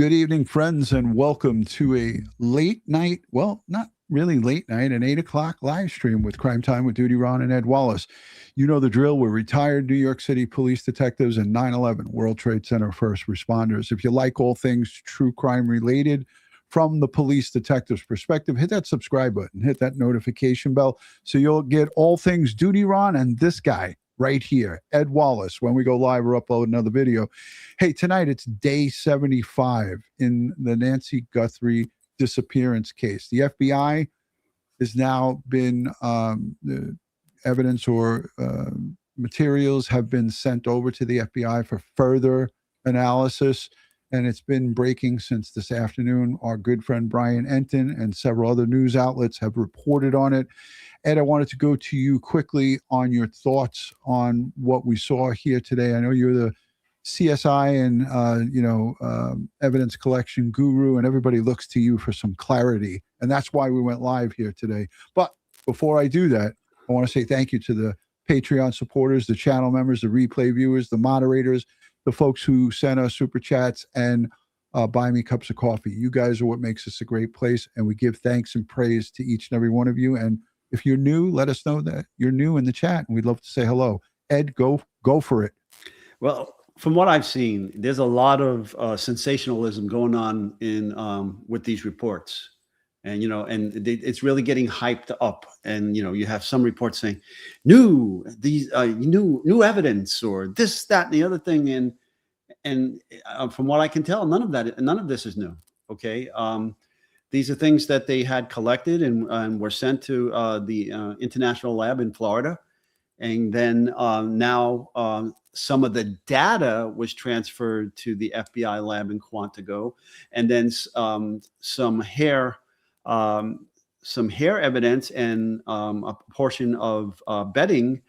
Good evening, friends, and welcome to a late night, well, not really late night, an 8 o'clock live stream with Crime Time with DutyRon and Ed Wallace. You know the drill. We're retired New York City police detectives and 9/11 World Trade Center first responders. If you like all things true crime related from the police detective's perspective, hit that subscribe button, hit that notification bell so you'll get all things DutyRon and this guy right here, Ed Wallace. When we go live or upload another video. Hey, tonight it's day 75 in the Nancy Guthrie disappearance case. The FBI has now been, the evidence or materials have been sent over to the FBI for further analysis, and it's been breaking since this afternoon. Our good friend Brian Enton and several other news outlets have reported on it. Ed, I wanted to go to you quickly on your thoughts on what we saw here today. I know you're the CSI and evidence collection guru, and everybody looks to you for some clarity, and that's why we went live here today. But before I do that, I want to say thank you to the Patreon supporters, the channel members, the replay viewers, the moderators, the folks who sent us super chats and buy me cups of coffee. You guys are what makes this a great place, and we give thanks and praise to each and every one of you. And if you're new, let us know that you're new in the chat, and we'd love to say hello. Ed, go for it. Well, from what I've seen, there's a lot of sensationalism going on in with these reports, and it's really getting hyped up. And you have some reports saying new evidence or this, that, and the other thing, and from what I can tell, none of this is new. Okay. These are things that they had collected and were sent to the international lab in Florida. And then now some of the data was transferred to the FBI lab in Quantico. And then some hair evidence and a portion of bedding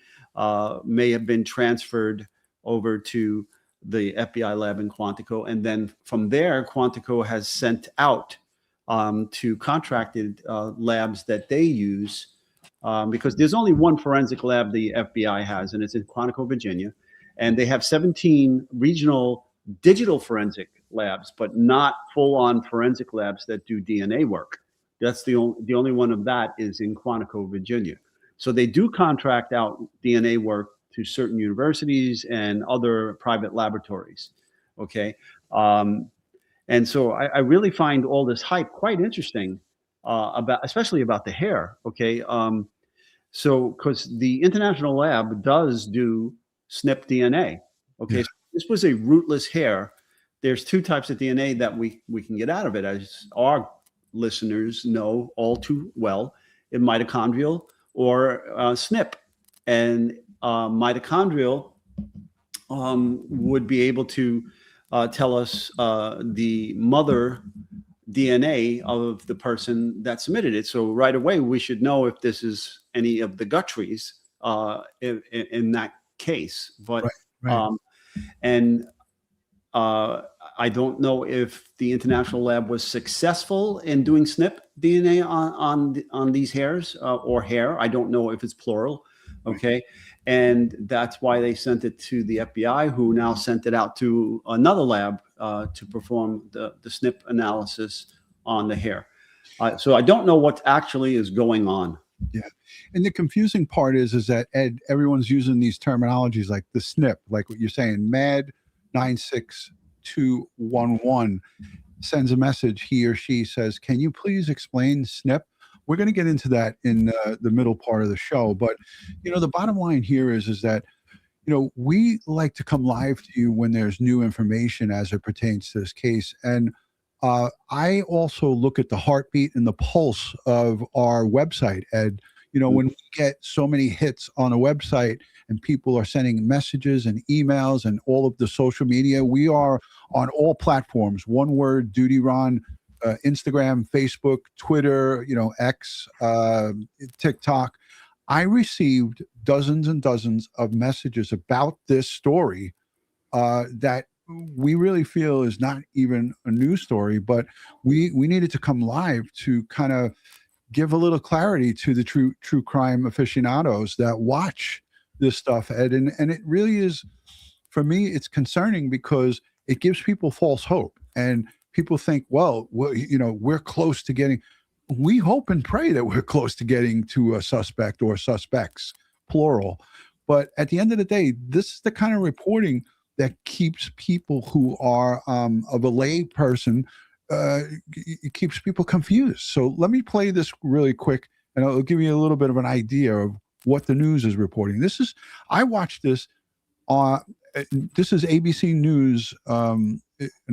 may have been transferred over to the FBI lab in Quantico. And then from there, Quantico has sent out to contracted labs that they use, because there's only one forensic lab the FBI has, and it's in Quantico, Virginia. And they have 17 regional digital forensic labs, but not full-on forensic labs that do DNA work. That's the only one of that is in Quantico, Virginia. So they do contract out DNA work to certain universities and other private laboratories. Okay. And so I really find all this hype quite interesting, especially about the hair. Okay. So because the international lab does do SNP DNA. Okay. Yeah. So this was a rootless hair. There's two types of DNA that we can get out of it, as our listeners know all too well, in mitochondrial or SNP. And mitochondrial would be able to tell us the mother DNA of the person that submitted it. So right away, we should know if this is any of the Guthries in that case. But right. I don't know if the international lab was successful in doing SNP DNA on these hairs or hair. I don't know if it's plural. Okay. Right. And that's why they sent it to the FBI, who now sent it out to another lab to perform the SNP analysis on the hair. So I don't know what actually is going on. Yeah. And the confusing part is that, Ed, everyone's using these terminologies like the SNP, like what you're saying. MAD 96211 sends a message. He or she says, can you please explain SNP? We're going to get into that in the middle part of the show. But, the bottom line here is that, we like to come live to you when there's new information as it pertains to this case. And I also look at the heartbeat and the pulse of our website, Ed. When we get so many hits on a website and people are sending messages and emails and all of the social media, we are on all platforms. One word, DutyRon. Instagram, Facebook, Twitter, X, TikTok. I received dozens and dozens of messages about this story that we really feel is not even a news story, but we needed to come live to kind of give a little clarity to the true crime aficionados that watch this stuff, Ed. And it really is, for me, it's concerning because it gives people false hope. And people think, well, we're close to getting. We hope and pray that we're close to getting to a suspect or suspects, plural. But at the end of the day, this is the kind of reporting that keeps people who are of a lay person, it keeps people confused. So let me play this really quick, and I'll give you a little bit of an idea of what the news is reporting. I watched this. This is ABC News, and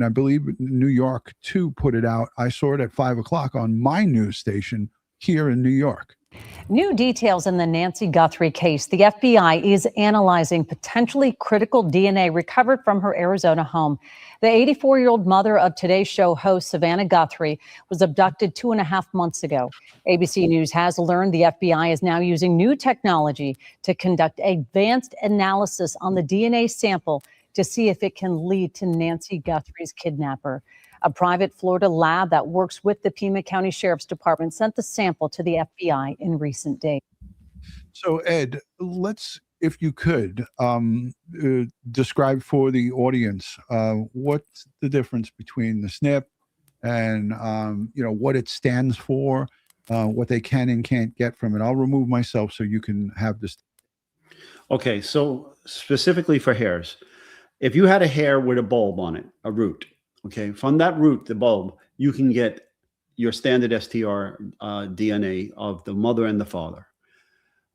I believe New York 2 put it out. I saw it at 5 o'clock on my news station here in New York. New details in the Nancy Guthrie case. The FBI is analyzing potentially critical DNA recovered from her Arizona home. The 84-year-old mother of Today's Show host Savannah Guthrie was abducted 2.5 months ago. ABC News has learned the FBI is now using new technology to conduct advanced analysis on the DNA sample to see if it can lead to Nancy Guthrie's kidnapper. A private Florida lab that works with the Pima County Sheriff's Department sent the sample to the FBI in recent days. So, Ed, if you could, describe for the audience what's the difference between the SNIP and, what it stands for, what they can and can't get from it. I'll remove myself so you can have this. Okay, so specifically for hairs, if you had a hair with a bulb on it, a root, okay, from that root, the bulb, you can get your standard STR DNA of the mother and the father.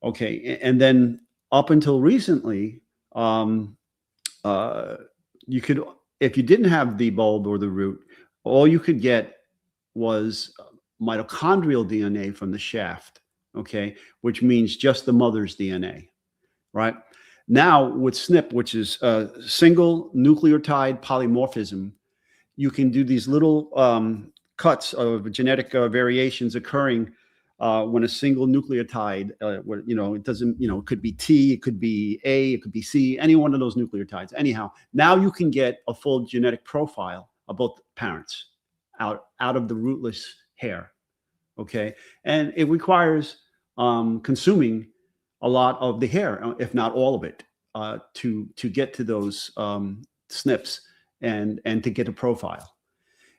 Okay, and then up until recently, you could, if you didn't have the bulb or the root, all you could get was mitochondrial DNA from the shaft, okay, which means just the mother's DNA, right? Now with SNP, which is single nucleotide polymorphism, you can do these little cuts of genetic variations occurring when a single nucleotide, it doesn't, it could be T, it could be A, it could be C, any one of those nucleotides. Anyhow, now you can get a full genetic profile of both parents out of the rootless hair, okay? And it requires consuming a lot of the hair, if not all of it, to get to those SNPs and to get a profile.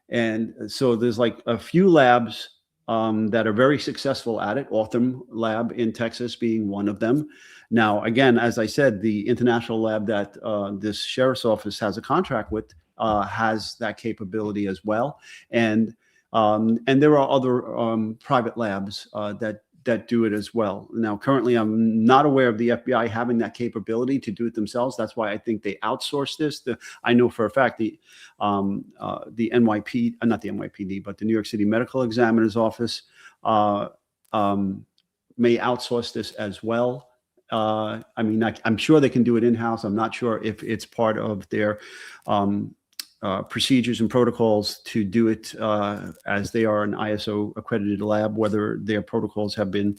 And so there's like a few labs that are very successful at it. Autumn Lab in Texas being one of them. Now, again, as I said, the international lab that this sheriff's office has a contract with has that capability as well. And there are other private labs that do it as well. Now, currently, I'm not aware of the FBI having that capability to do it themselves. That's why I think they outsource this. I know for a fact the NYPD, not the NYPD, but the New York City Medical Examiner's Office may outsource this as well. I mean, I'm sure they can do it in-house. I'm not sure if it's part of their procedures and protocols to do it as they are an ISO accredited lab, whether their protocols have been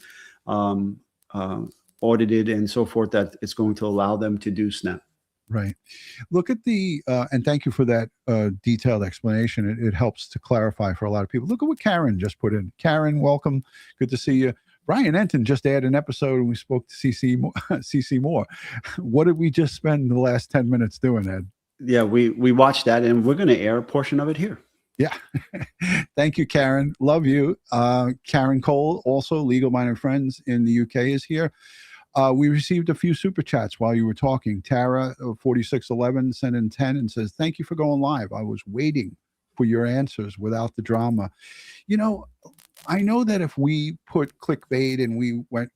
audited and so forth, that it's going to allow them to do SNP. Right. Look at and thank you for that detailed explanation. It helps to clarify for a lot of people. Look at what Karen just put in. Karen, welcome. Good to see you. Brian Enton just added an episode and we spoke to CC Moore. What did we just spend the last 10 minutes doing, Ed? Yeah, we watched that and we're going to air a portion of it here. Yeah. Thank you, Karen. Love you. Karen Cole, also Legal Minded Friends in the UK, is here. We received a few super chats while you were talking. Tara, 4611, sent in 10 and says, thank you for going live. I was waiting for your answers without the drama. I know that if we put clickbait and we went,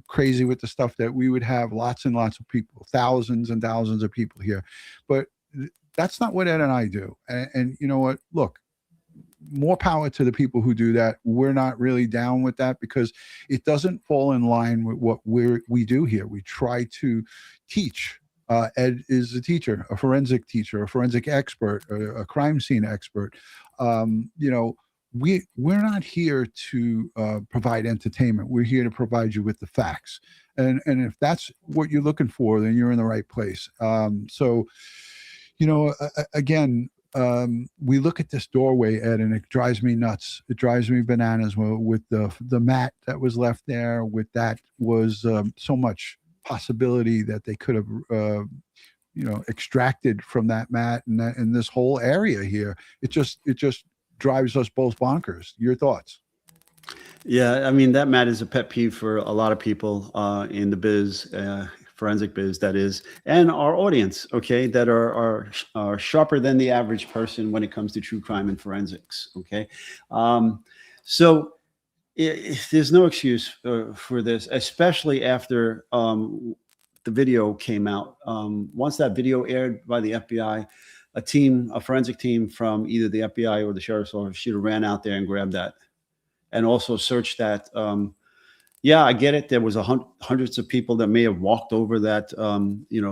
crazy with the stuff, that we would have lots and lots of people, thousands and thousands of people here. But that's not what Ed and I do. And you know what? Look, more power to the people who do that. We're not really down with that because it doesn't fall in line with what we do here. We try to teach. Ed is a teacher, a forensic teacher, a forensic expert, a crime scene expert. We're not here to provide entertainment. We're here to provide you with the facts. And if that's what you're looking for, then you're in the right place. Again, we look at this doorway, Ed, and it drives me nuts. It drives me bananas with the mat that was left there. With that was so much possibility that they could have extracted from that mat and this whole area here. It just drives us both bonkers. Your thoughts? Yeah, I mean, that mat is a pet peeve for a lot of people in the biz, forensic biz, that is, and our audience, okay, that are sharper than the average person when it comes to true crime and forensics, okay? So there's no excuse for this, especially after the video came out. Once that video aired by the FBI, a forensic team from either the FBI or the sheriff's office should have ran out there and grabbed that and also searched that. Yeah, I get it. There was hundreds of people that may have walked over that,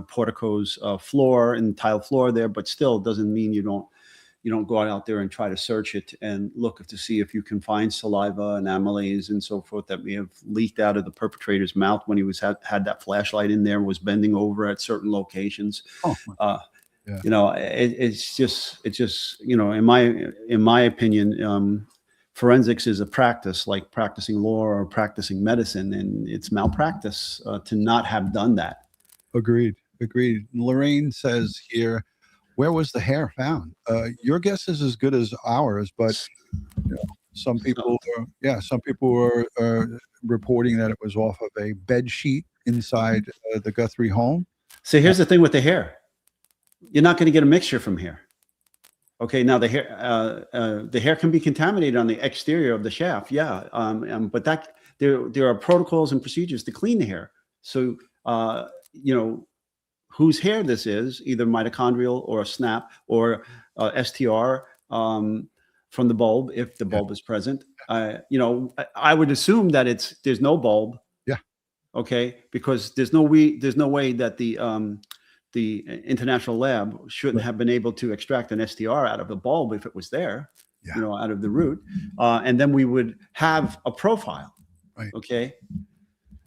portico's floor and tile floor there, but still doesn't mean you don't go out there and try to search it and look to see if you can find saliva and amylase and so forth that may have leaked out of the perpetrator's mouth when he had that flashlight in there and was bending over at certain locations. Yeah. It's just in my opinion, forensics is a practice like practicing law or practicing medicine, and it's malpractice to not have done that. Agreed. Lorraine says here, where was the hair found? Your guess is as good as ours, but some people are reporting that it was off of a bed sheet inside the Guthrie home. So here's the thing with the hair. You're not going to get a mixture from here. Okay, now the hair can be contaminated on the exterior of the shaft, yeah, but there are protocols and procedures to clean the hair. So whose hair this is, either mitochondrial or a SNAP or STR from the bulb, if the bulb is present. I would assume that there's no bulb. Yeah. Okay, because there's no way that the international lab shouldn't have been able to extract an STR out of the bulb if it was there, out of the root. And then we would have a profile. Right. Okay.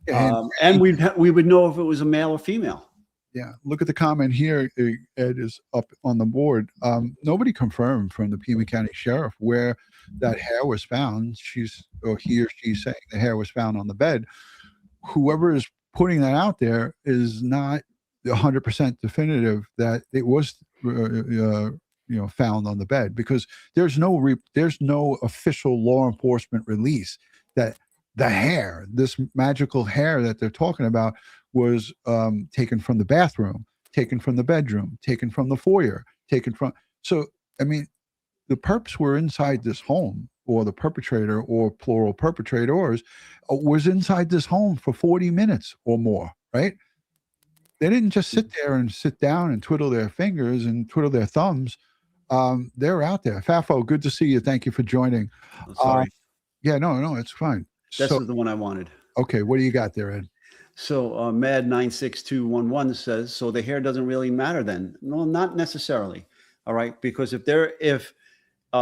And we would know if it was a male or female. Yeah. Look at the comment here. Ed is up on the board. Nobody confirmed from the Pima County Sheriff where that hair was found. He or she's saying the hair was found on the bed. Whoever is putting that out there is not 100% definitive that it was found on the bed, because there's no official law enforcement release that the hair, this magical hair that they're talking about, was taken from the bathroom, taken from the bedroom, taken from the foyer, so I mean, the perps were inside this home, or the perpetrator, or plural perpetrators, was inside this home for 40 minutes or more, right? They didn't just sit there and sit down and twiddle their fingers and twiddle their thumbs. They're out there. Fafo, good to see you. Thank you for joining. Sorry. Yeah, no, it's fine. This is the one I wanted. Okay, what do you got there, Ed? So Mad96211 says, so the hair doesn't really matter then? No, not necessarily. All right, because if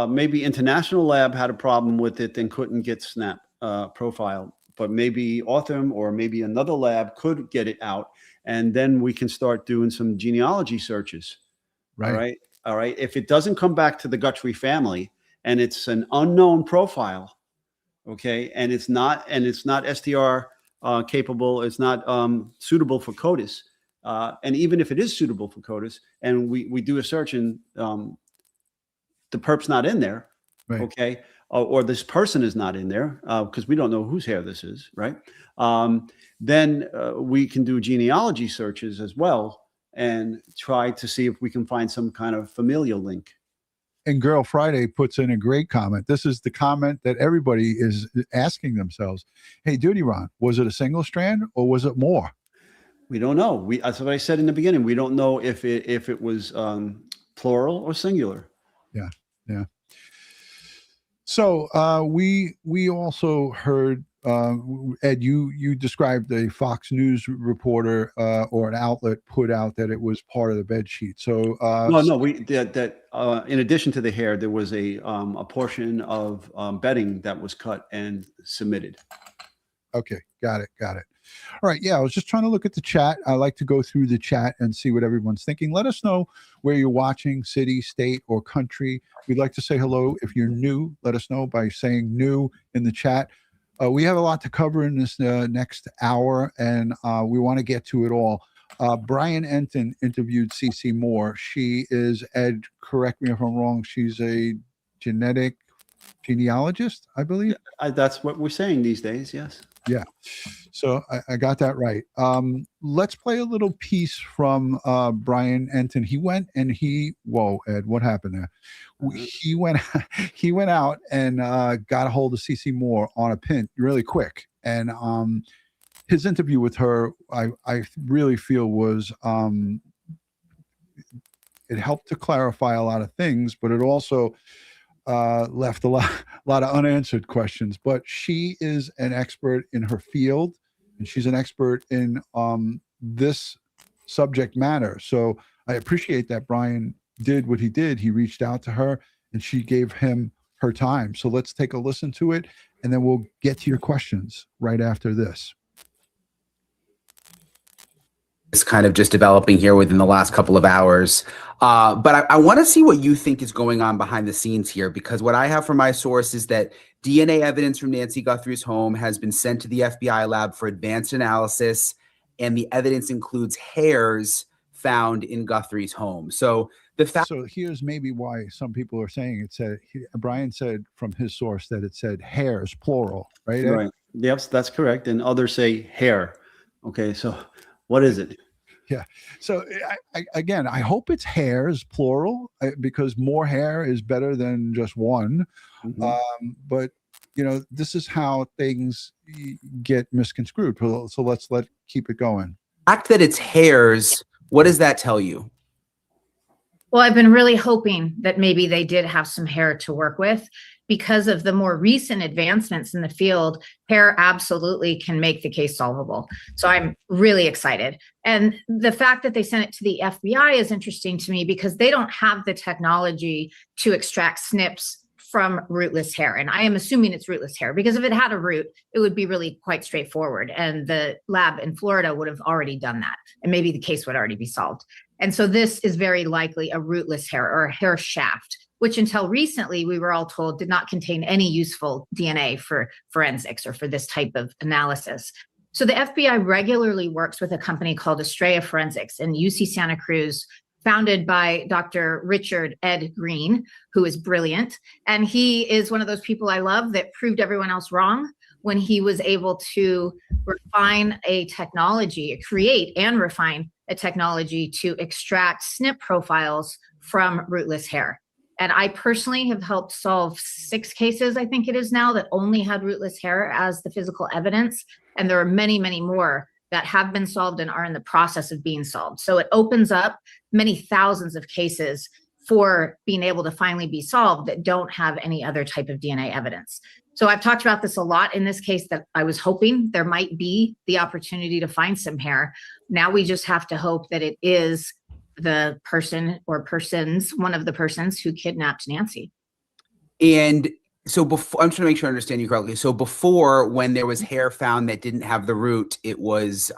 maybe International Lab had a problem with it, then couldn't get SNAP profile, but maybe Autham or maybe another lab could get it out. And then we can start doing some genealogy searches. Right. All right. If it doesn't come back to the Guthrie family and it's an unknown profile, okay, and it's not STR capable, it's not suitable for CODIS. And even if it is suitable for CODIS, and we do a search and the perp's not in there, right. Okay, or this person is not in there because we don't know whose hair this is, right? Then we can do genealogy searches as well and try to see if we can find some kind of familial link. And Girl Friday puts in a great comment. This is the comment that everybody is asking themselves. Hey, DutyRon, was it a single strand or was it more? We don't know. That's what I said in the beginning. We don't know if it was plural or singular. Yeah. So we also heard, Ed, you described a Fox News reporter or an outlet put out that it was part of the bed sheet. So no, in addition to the hair, there was a portion of bedding that was cut and submitted. Okay, got it. All right, yeah, I was just trying to look at the chat. I like to go through the chat and see what everyone's thinking. Let us know where you're watching, city, state, or country. We'd like to say hello. If you're new, let us know by saying new in the chat. We have a lot to cover in this next hour, and we want to get to it all. Brian Enton interviewed CC Moore. She is, Ed, correct me if I'm wrong, she's a genealogist, I believe. That's what we're saying these days. Yes. Yeah. So I got that right. Let's play a little piece from Brian Enton. He went and whoa, Ed, what happened there? He went out and got a hold of CC Moore on a pin really quick. And his interview with her, I really feel was, it helped to clarify a lot of things, but it also left a lot of unanswered questions. But she is an expert in her field, and she's an expert in this subject matter. So I appreciate that Brian did what he did. He reached out to her, and she gave him her time. So let's take a listen to it, and then we'll get to your questions right after this. It's kind of just developing here within the last couple of hours. But I want to see what you think is going on behind the scenes here, because what I have from my source is that DNA evidence from Nancy Guthrie's home has been sent to the FBI lab for advanced analysis, and the evidence includes hairs found in Guthrie's home. So so here's maybe why some people are saying it said, Brian said from his source that it said hairs, plural, right? Right. Yep, that's correct. And others say hair. Okay, so what is it? Yeah. So again, I hope it's hairs, plural, because more hair is better than just one. Mm-hmm. But this is how things get misconstrued. So let's keep it going. The fact that it's hairs, what does that tell you? Well, I've been really hoping that maybe they did have some hair to work with. Because of the more recent advancements in the field, hair absolutely can make the case solvable. So I'm really excited. And the fact that they sent it to the FBI is interesting to me because they don't have the technology to extract SNPs from rootless hair. And I am assuming it's rootless hair, because if it had a root, it would be really quite straightforward. And the lab in Florida would have already done that. And maybe the case would already be solved. And so this is very likely a rootless hair or a hair shaft, which until recently we were all told did not contain any useful DNA for forensics or for this type of analysis. So the FBI regularly works with a company called Estrella Forensics in UC Santa Cruz, founded by Dr. Richard Ed Green, who is brilliant. And he is one of those people I love that proved everyone else wrong when he was able to refine a technology, create and refine a technology to extract SNP profiles from rootless hair. And I personally have helped solve 6 cases, I think it is now, that only had rootless hair as the physical evidence. And there are many, many more that have been solved and are in the process of being solved. So it opens up many thousands of cases for being able to finally be solved that don't have any other type of DNA evidence. So I've talked about this a lot in this case, that I was hoping there might be the opportunity to find some hair. Now we just have to hope that it is the person or persons, one of the persons who kidnapped Nancy. And so before, I'm trying to make sure I understand you correctly. So before, when there was hair found that didn't have the root, it was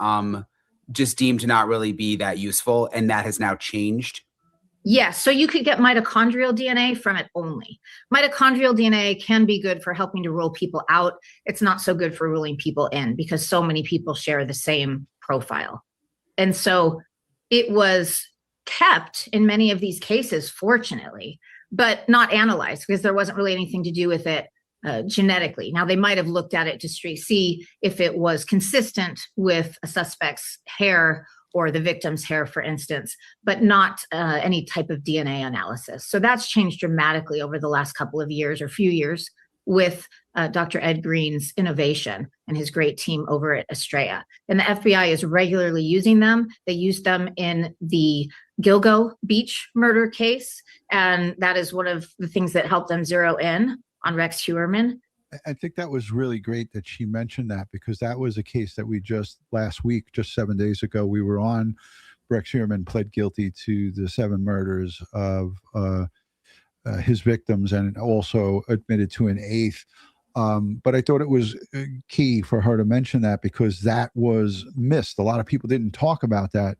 just deemed to not really be that useful, and that has now changed? Yes, so you could get mitochondrial DNA from it only. Mitochondrial DNA can be good for helping to rule people out. It's not so good for ruling people in, because so many people share the same profile. And so it was kept in many of these cases, fortunately, but not analyzed, because there wasn't really anything to do with it genetically. Now, they might have looked at it to see if it was consistent with a suspect's hair or the victim's hair, for instance, but not any type of DNA analysis. So that's changed dramatically over the last couple of years or few years with Dr. Ed Green's innovation and his great team over at Estrella. And the FBI is regularly using them. They used them in the Gilgo Beach murder case. And that is one of the things that helped them zero in on Rex Heuermann. I think that was really great that she mentioned that, because that was a case that we just last week, just 7 days ago, we were on. Rex Heuermann pled guilty to the 7 murders of his victims, and also admitted to an 8th. But I thought it was key for her to mention that, because that was missed. A lot of people didn't talk about that.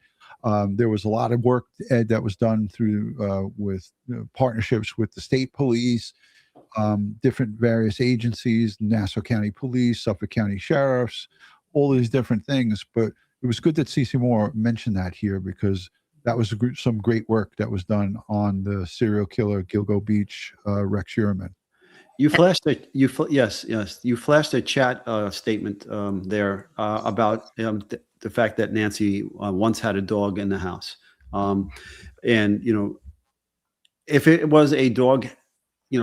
There was a lot of work, Ed, that was done through with partnerships with the state police, different various agencies, Nassau County Police, Suffolk County Sheriffs, all these different things. But it was good that Cece Moore mentioned that here, because that was some great work that was done on the serial killer Gilgo Beach, Rex Sherman. You flashed a you flashed a chat statement there about the fact that Nancy once had a dog in the house, and if it was a dog,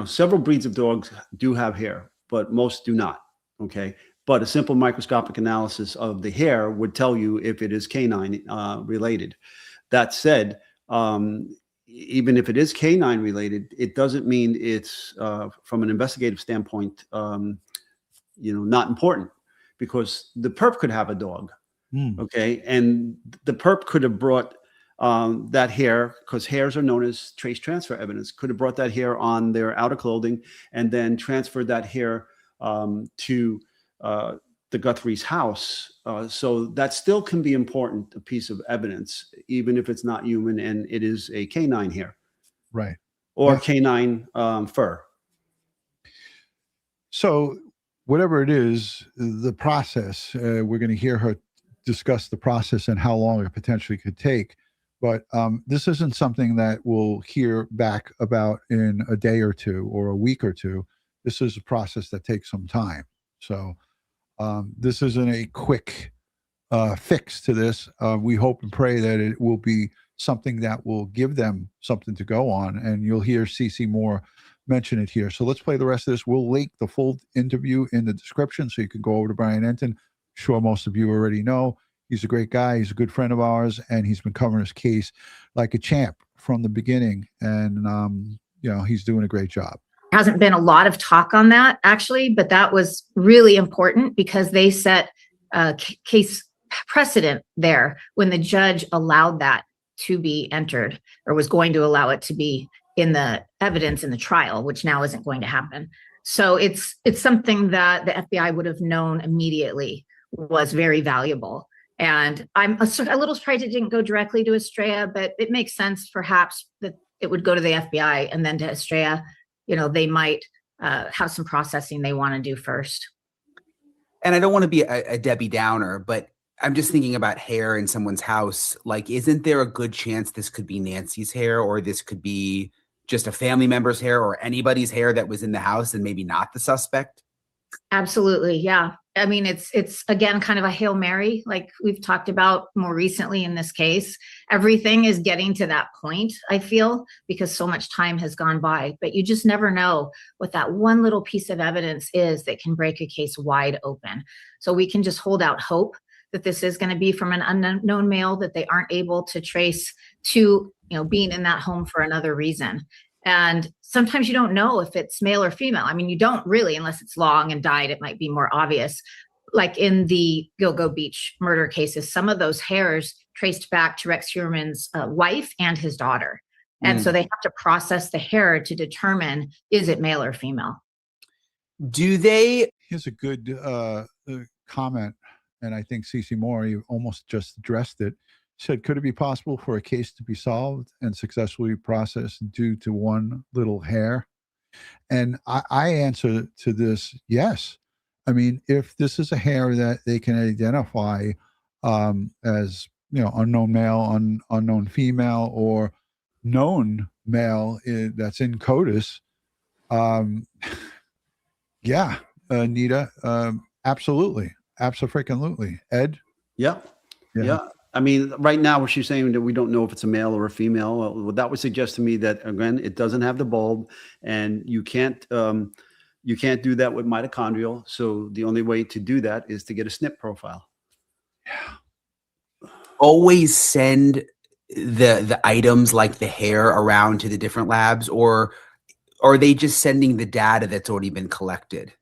several breeds of dogs do have hair, but most do not. Okay, but a simple microscopic analysis of the hair would tell you if it is canine related. That said, even if it is canine related, it doesn't mean it's from an investigative standpoint, not important, because the perp could have a dog. Okay, and the perp could have brought that hair, because hairs are known as trace transfer evidence, could have brought that hair on their outer clothing and then transferred that hair to the Guthrie's house. So that still can be important, a piece of evidence, even if it's not human and it is a canine hair. Right. Or canine fur. So whatever it is, the process, we're going to hear her discuss the process and how long it potentially could take. But this isn't something that we'll hear back about in a day or two or a week or two. This is a process that takes some time. So this isn't a quick fix to this. We hope and pray that it will be something that will give them something to go on. And you'll hear Cece Moore mention it here. So let's play the rest of this. We'll link the full interview in the description so you can go over to Brian Enton. I'm sure most of you already know. He's a great guy. He's a good friend of ours, and he's been covering his case like a champ from the beginning. And, he's doing a great job. Hasn't been a lot of talk on that, actually, but that was really important because they set a case precedent there when the judge allowed that to be entered, or was going to allow it to be in the evidence in the trial, which now isn't going to happen. So it's something that the FBI would have known immediately was very valuable. And I'm a little surprised it didn't go directly to Estrella, but it makes sense perhaps that it would go to the FBI and then to Estrella. They might have some processing they want to do first. And I don't want to be a Debbie Downer, but I'm just thinking about hair in someone's house. Like, isn't there a good chance this could be Nancy's hair, or this could be just a family member's hair, or anybody's hair that was in the house and maybe not the suspect? Absolutely. Yeah. I mean, it's again, kind of a Hail Mary, like we've talked about more recently in this case. Everything is getting to that point, I feel, because so much time has gone by, but you just never know what that one little piece of evidence is that can break a case wide open. So we can just hold out hope that this is going to be from an unknown male that they aren't able to trace to, being in that home for another reason. And sometimes you don't know if it's male or female. I mean, you don't really, unless it's long and dyed, it might be more obvious. Like in the Gilgo Beach murder cases, some of those hairs traced back to Rex Sherman's wife and his daughter. And so they have to process the hair to determine, is it male or female? Here's a good comment. And I think Cece Moore, you almost just addressed it. Said, could it be possible for a case to be solved and successfully processed due to one little hair? And I answer to this, yes. I mean, if this is a hair that they can identify as, unknown male, unknown female, or known male that's in CODIS, yeah, Anita, absolutely. Abso-freaking-lutely. Ed? Yeah. I mean, right now, what she's saying that we don't know if it's a male or a female. Well, that would suggest to me that, again, it doesn't have the bulb, and you can't do that with mitochondrial. So the only way to do that is to get a SNP profile. Yeah. Always send the items like the hair around to the different labs, or are they just sending the data that's already been collected?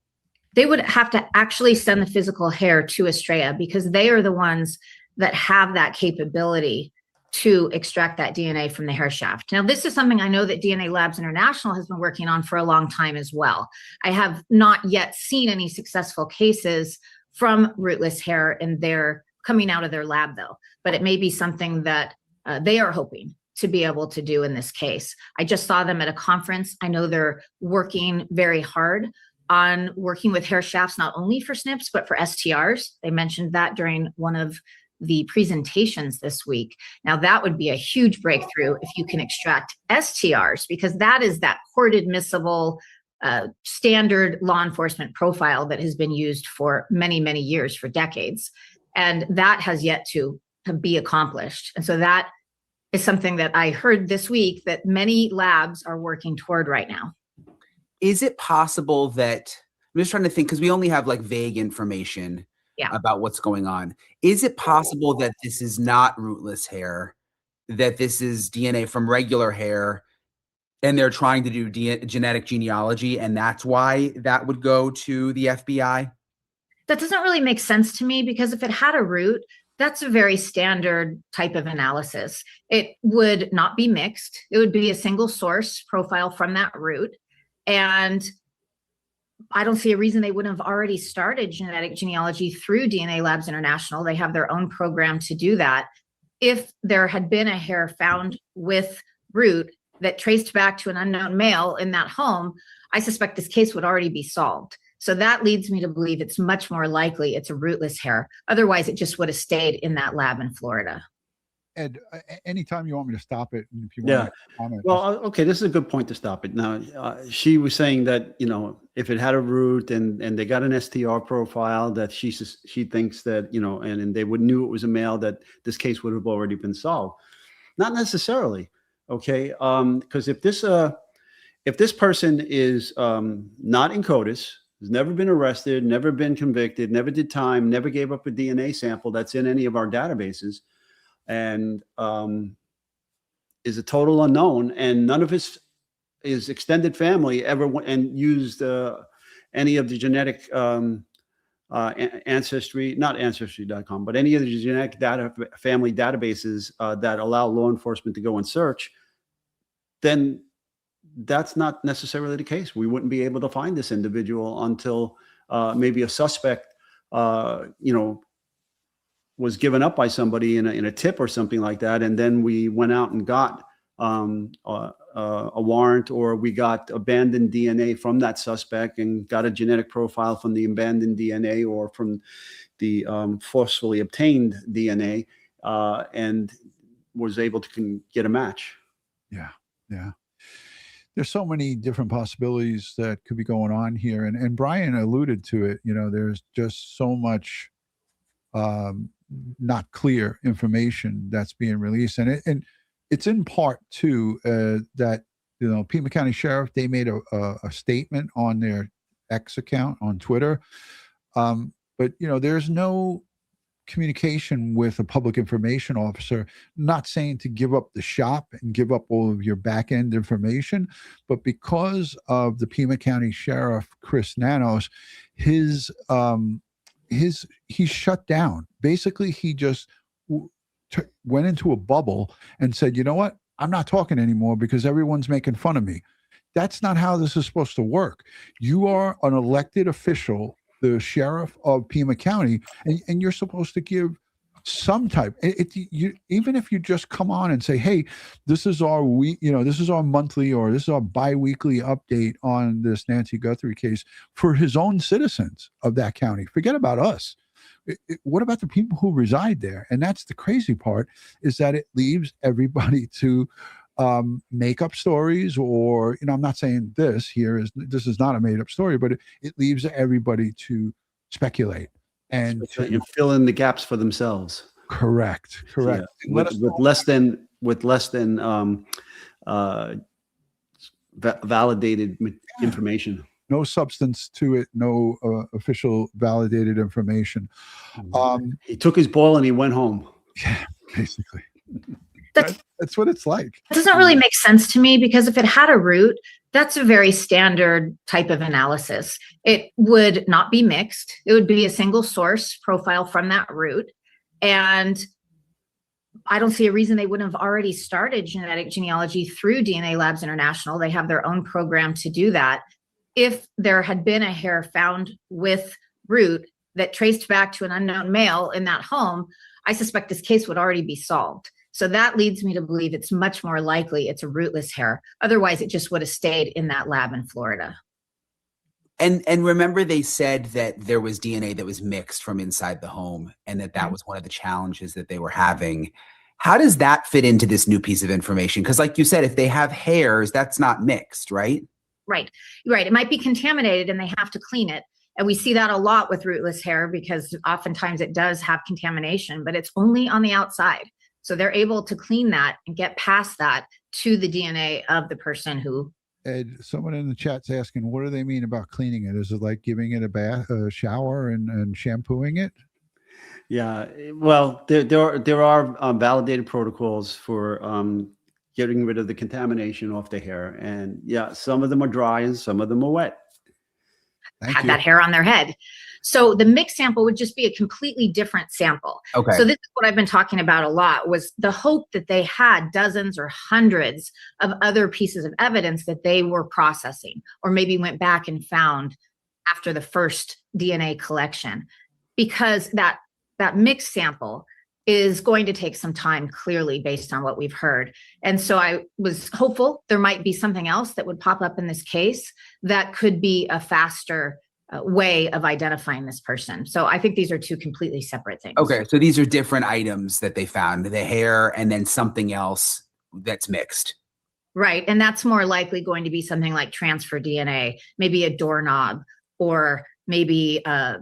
They would have to actually send the physical hair to Estrella because they are the ones that have that capability to extract that DNA from the hair shaft. Now, this is something I know that DNA Labs International has been working on for a long time as well. I have not yet seen any successful cases from rootless hair in their coming out of their lab, though. But it may be something that they are hoping to be able to do in this case. I just saw them at a conference. I know they're working very hard on working with hair shafts, not only for SNPs, but for STRs. They mentioned that during one of the presentations this week. Now, that would be a huge breakthrough if you can extract STRs, because that is that court admissible standard law enforcement profile that has been used for many, many years, for decades. And that has yet to be accomplished. And so that is something that I heard this week that many labs are working toward right now. Is it possible that, I'm just trying to think, because we only have like vague information about what's going on. Is it possible that this is not rootless hair, that this is DNA from regular hair, and they're trying to do genetic genealogy, and that's why that would go to the FBI? That doesn't really make sense to me, because if it had a root, that's a very standard type of analysis. It would not be mixed. It would be a single source profile from that root. And I don't see a reason they wouldn't have already started genetic genealogy through DNA Labs International. They have their own program to do that. If there had been a hair found with root that traced back to an unknown male in that home, I suspect this case would already be solved. So that leads me to believe it's much more likely it's a rootless hair. Otherwise, it just would have stayed in that lab in Florida. Ed, anytime you want me to stop it, and if you want to comment. Well, okay, this is a good point to stop it. Now, she was saying that, you know, if it had a root and they got an STR profile, that she thinks that, you know, and they knew it was a male, that this case would have already been solved. Not necessarily, okay? Because if this person is not in CODIS, has never been arrested, never been convicted, never did time, never gave up a DNA sample that's in any of our databases, and is a total unknown, and none of his extended family ever went and used any of the genetic ancestry, not ancestry.com, but any of the genetic family databases that allow law enforcement to go and search, then that's not necessarily the case. We wouldn't be able to find this individual until maybe a suspect, you know, was given up by somebody in a tip or something like that, and then we went out and got a warrant, or we got abandoned DNA from that suspect and got a genetic profile from the abandoned DNA or from the forcefully obtained DNA, and was able to get a match. Yeah. There's so many different possibilities that could be going on here, and Brian alluded to it. You know, there's just so much not clear information that's being released, and it's in part too that, you know, Pima County Sheriff, they made a statement on their X account on Twitter, but you know, there's no communication with a public information officer, not saying to give up the shop and give up all of your back end information, but because of the Pima County Sheriff Chris Nanos, he's shut down. Basically, he just went into a bubble and said, you know what, I'm not talking anymore because everyone's making fun of me. That's not how this is supposed to work. You are an elected official, the sheriff of Pima County, and you're supposed to give some type. Even if you just come on and say, hey, this is our this is our monthly or this is our bi-weekly update on this Nancy Guthrie case for his own citizens of that county. Forget about us. What about the people who reside there? And that's the crazy part, is that it leaves everybody to make up stories, or, you know, I'm not saying this is not a made up story, but it leaves everybody to speculate and to fill in the gaps for themselves. Correct. Yeah. With less than validated information. No substance to it, no official validated information. He took his ball and he went home. Yeah, basically. That's what it's like. It doesn't really make sense to me, because if it had a root, that's a very standard type of analysis. It would not be mixed. It would be a single source profile from that root. And I don't see a reason they wouldn't have already started genetic genealogy through DNA Labs International. They have their own program to do that. If there had been a hair found with root that traced back to an unknown male in that home, I suspect this case would already be solved. So that leads me to believe it's much more likely it's a rootless hair. Otherwise, it just would have stayed in that lab in Florida. And remember, they said that there was DNA that was mixed from inside the home, and that was one of the challenges that they were having. How does that fit into this new piece of information? Because, like you said, if they have hairs, that's not mixed, right? Right. It might be contaminated and they have to clean it. And we see that a lot with rootless hair because oftentimes it does have contamination, but it's only on the outside. So they're able to clean that and get past that to the DNA of the person who. Ed, someone in the chat's asking, what do they mean about cleaning it? Is it like giving it a bath, a shower, and shampooing it? Yeah, well, there are validated protocols for getting rid of the contamination off the hair, and yeah, some of them are dry and some of them are wet. Had that hair on their head. So the mixed sample would just be a completely different sample. Okay. So this is what I've been talking about a lot, was the hope that they had dozens or hundreds of other pieces of evidence that they were processing, or maybe went back and found after the first DNA collection, because that mixed sample is going to take some time, clearly, based on what we've heard. And so I was hopeful there might be something else that would pop up in this case that could be a faster way of identifying this person. So I think these are two completely separate things. Okay, so these are different items that they found, the hair and then something else that's mixed. Right, and that's more likely going to be something like transfer DNA, maybe a doorknob, or maybe a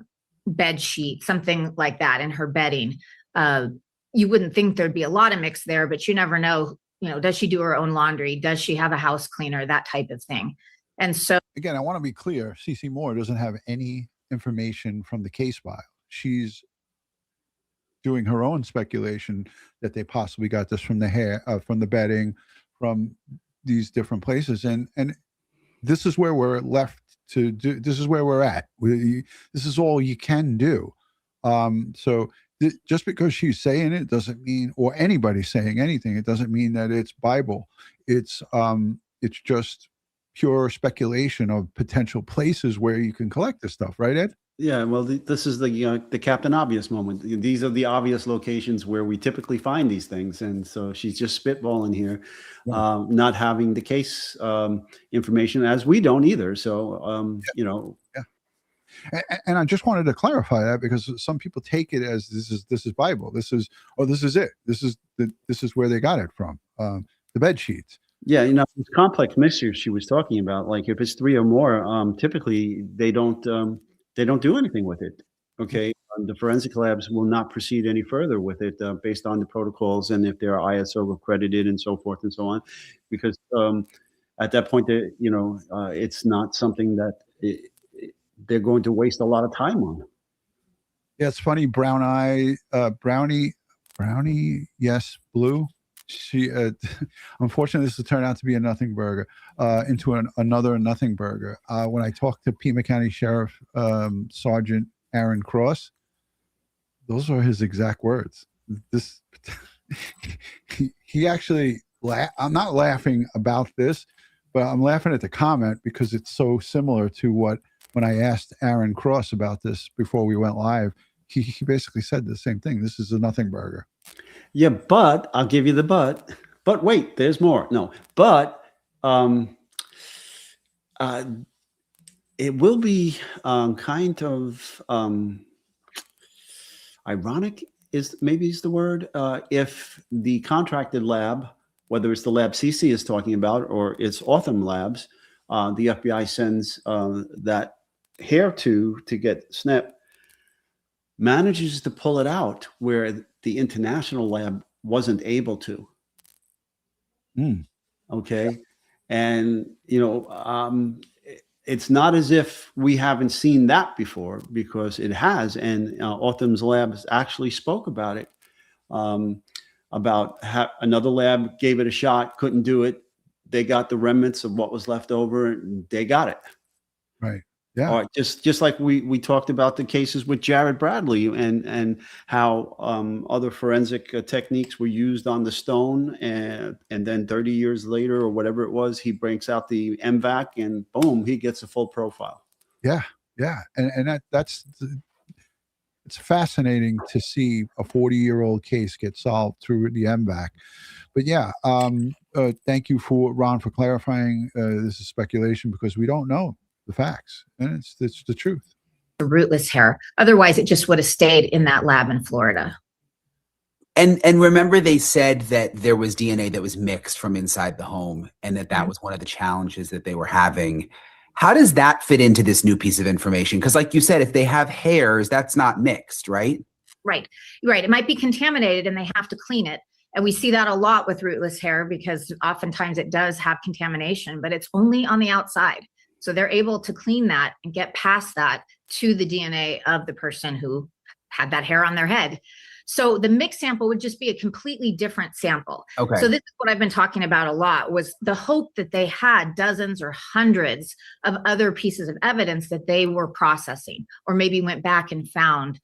bed sheet, something like that in her bedding. You wouldn't think there'd be a lot of mix there, but you never know, does she do her own laundry? Does she have a house cleaner? That type of thing. And so again, I want to be clear, CeCe Moore doesn't have any information from the case file. She's doing her own speculation that they possibly got this from the hair, from the bedding, from these different places. And this is where we're left to do. This is where we're at. This is all you can do. So just because she's saying it doesn't mean, or anybody's saying anything, it doesn't mean that it's Bible. It's just pure speculation of potential places where you can collect this stuff, right, Ed? Yeah, well, this is the Captain Obvious moment. These are the obvious locations where we typically find these things, and so she's just spitballing here, not having the case information, as we don't either. So, Yeah. And I just wanted to clarify that, because some people take it as this is Bible. This is it. This is where they got it from. The bed sheets. Yeah, it's complex mixtures she was talking about. Like if it's three or more, typically they don't do anything with it. Okay, the forensic labs will not proceed any further with it based on the protocols and if they're ISO accredited and so forth and so on, because at that point, it's not something that they're going to waste a lot of time on. Yeah, it's funny. Brownie, yes, Blue. She unfortunately, this will turn out to be a nothing burger into another nothing burger. When I talked to Pima County Sheriff Sergeant Aaron Cross, those are his exact words. This he actually I'm not laughing about this, but I'm laughing at the comment because it's so similar to when I asked Aaron Cross about this before we went live. He basically said the same thing. This is a nothing burger. Yeah, but I'll give you the but. But wait, there's more. No, but it will be kind of ironic, is the word, if the contracted lab, whether it's the lab CC is talking about or it's Autumn Labs, the FBI sends that hair to get SNIP, manages to pull it out where the international lab wasn't able to. Okay. And, it's not as if we haven't seen that before, because it has. And Autumn's labs actually spoke about it, about how another lab gave it a shot, couldn't do it. They got the remnants of what was left over and they got it. Right. Yeah. Or just like we talked about the cases with Jared Bradley and how other forensic techniques were used on the stone, and then 30 years later or whatever it was, he breaks out the MVAC and boom, he gets a full profile. Yeah, yeah, and that's it's fascinating to see a 40-year-old case get solved through the MVAC. But yeah, thank you, Ron, for clarifying. This is speculation because we don't know. the facts, and it's the truth. The rootless hair. Otherwise, it just would have stayed in that lab in Florida. And remember, they said that there was DNA that was mixed from inside the home, and that was one of the challenges that they were having. How does that fit into this new piece of information? Because, like you said, if they have hairs, that's not mixed, right? Right. It might be contaminated, and they have to clean it. And we see that a lot with rootless hair because oftentimes it does have contamination, but it's only on the outside. So they're able to clean that and get past that to the DNA of the person who had that hair on their head. So the mixed sample would just be a completely different sample. Okay. So this is what I've been talking about a lot, was the hope that they had dozens or hundreds of other pieces of evidence that they were processing, or maybe went back and found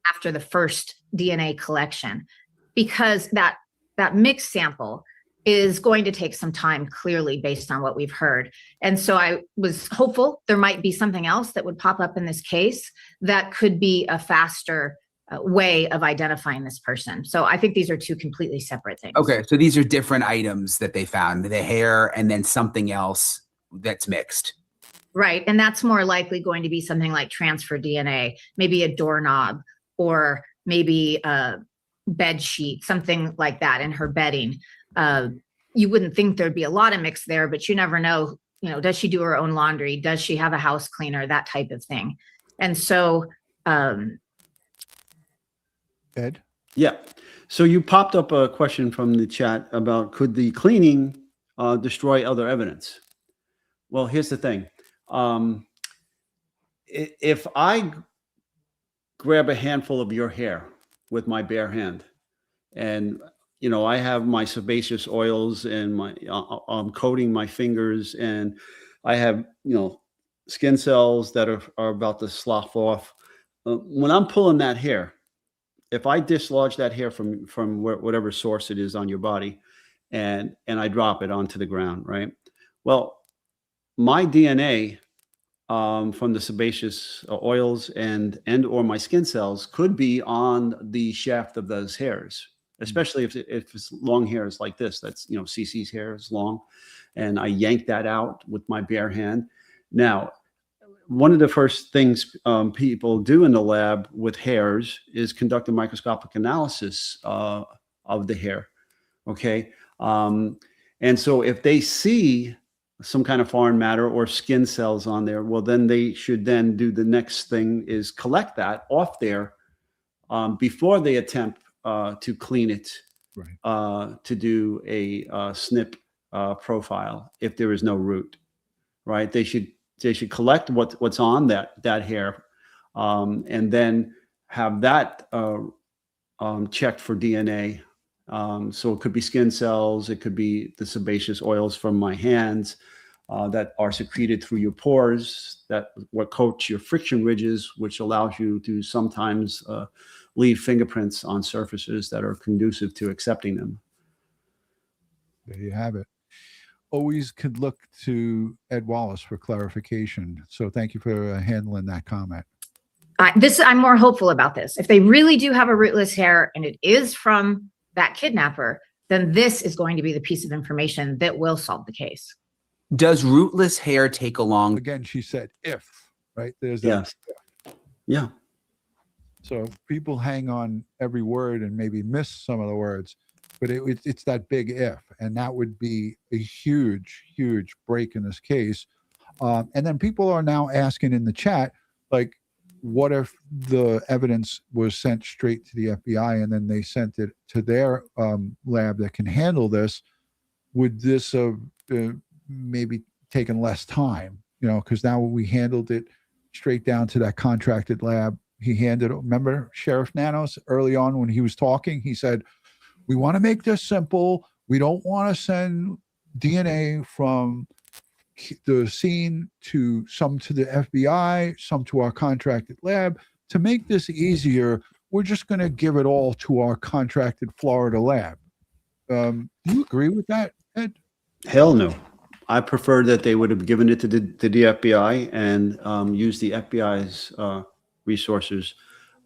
after the first DNA collection, because that mixed sample is going to take some time, clearly, based on what we've heard. And so I was hopeful there might be something else that would pop up in this case that could be a faster way of identifying this person. So I think these are two completely separate things. Okay, so these are different items that they found, the hair and then something else that's mixed. Right, and that's more likely going to be something like transfer DNA, maybe a doorknob, or maybe a bed sheet, something like that in her bedding. You wouldn't think there'd be a lot of mix there, but you never know, does she do her own laundry? Does she have a house cleaner? That type of thing. And so, Ed? Yeah. So you popped up a question from the chat about, could the cleaning destroy other evidence? Well, here's the thing. If I grab a handful of your hair with my bare hand, and I have my sebaceous oils and I'm coating my fingers, and I have skin cells that are about to slough off. When I'm pulling that hair, if I dislodge that hair from whatever source it is on your body, and I drop it onto the ground, right? Well, my DNA from the sebaceous oils and or my skin cells could be on the shaft of those hairs, especially if it's long hairs like this. That's CC's hair is long, and I yank that out with my bare hand. Now, one of the first things people do in the lab with hairs is conduct a microscopic analysis of the hair. Okay, and so if they see some kind of foreign matter or skin cells on there, well, then they should then do the next thing is collect that off there before they attempt to clean it, right, to do a SNIP profile if there is no root, right? They should collect what's on that hair, and then have that checked for DNA. So it could be skin cells, it could be the sebaceous oils from my hands that are secreted through your pores, that what coats your friction ridges, which allows you to sometimes leave fingerprints on surfaces that are conducive to accepting them. There you have it. Always could look to Ed Wallace for clarification. So thank you for handling that comment. I'm more hopeful about this. If they really do have a rootless hair and it is from that kidnapper, then this is going to be the piece of information that will solve the case. Does rootless hair take along? Again, she said if, right? There's yes. Yeah. So people hang on every word and maybe miss some of the words, but it's that big if, and that would be a huge, huge break in this case. And then people are now asking in the chat, like, what if the evidence was sent straight to the FBI and then they sent it to their lab that can handle this? Would this have maybe taken less time? Because now we handled it straight down to that contracted lab. He handed, remember Sheriff Nanos early on when he was talking, he said, we want to make this simple. We don't want to send DNA from the scene to some to the FBI, some to our contracted lab. To make this easier, we're just going to give it all to our contracted Florida lab. Do you agree with that, Ed? Hell no. I prefer that they would have given it to the FBI and used the FBI's resources.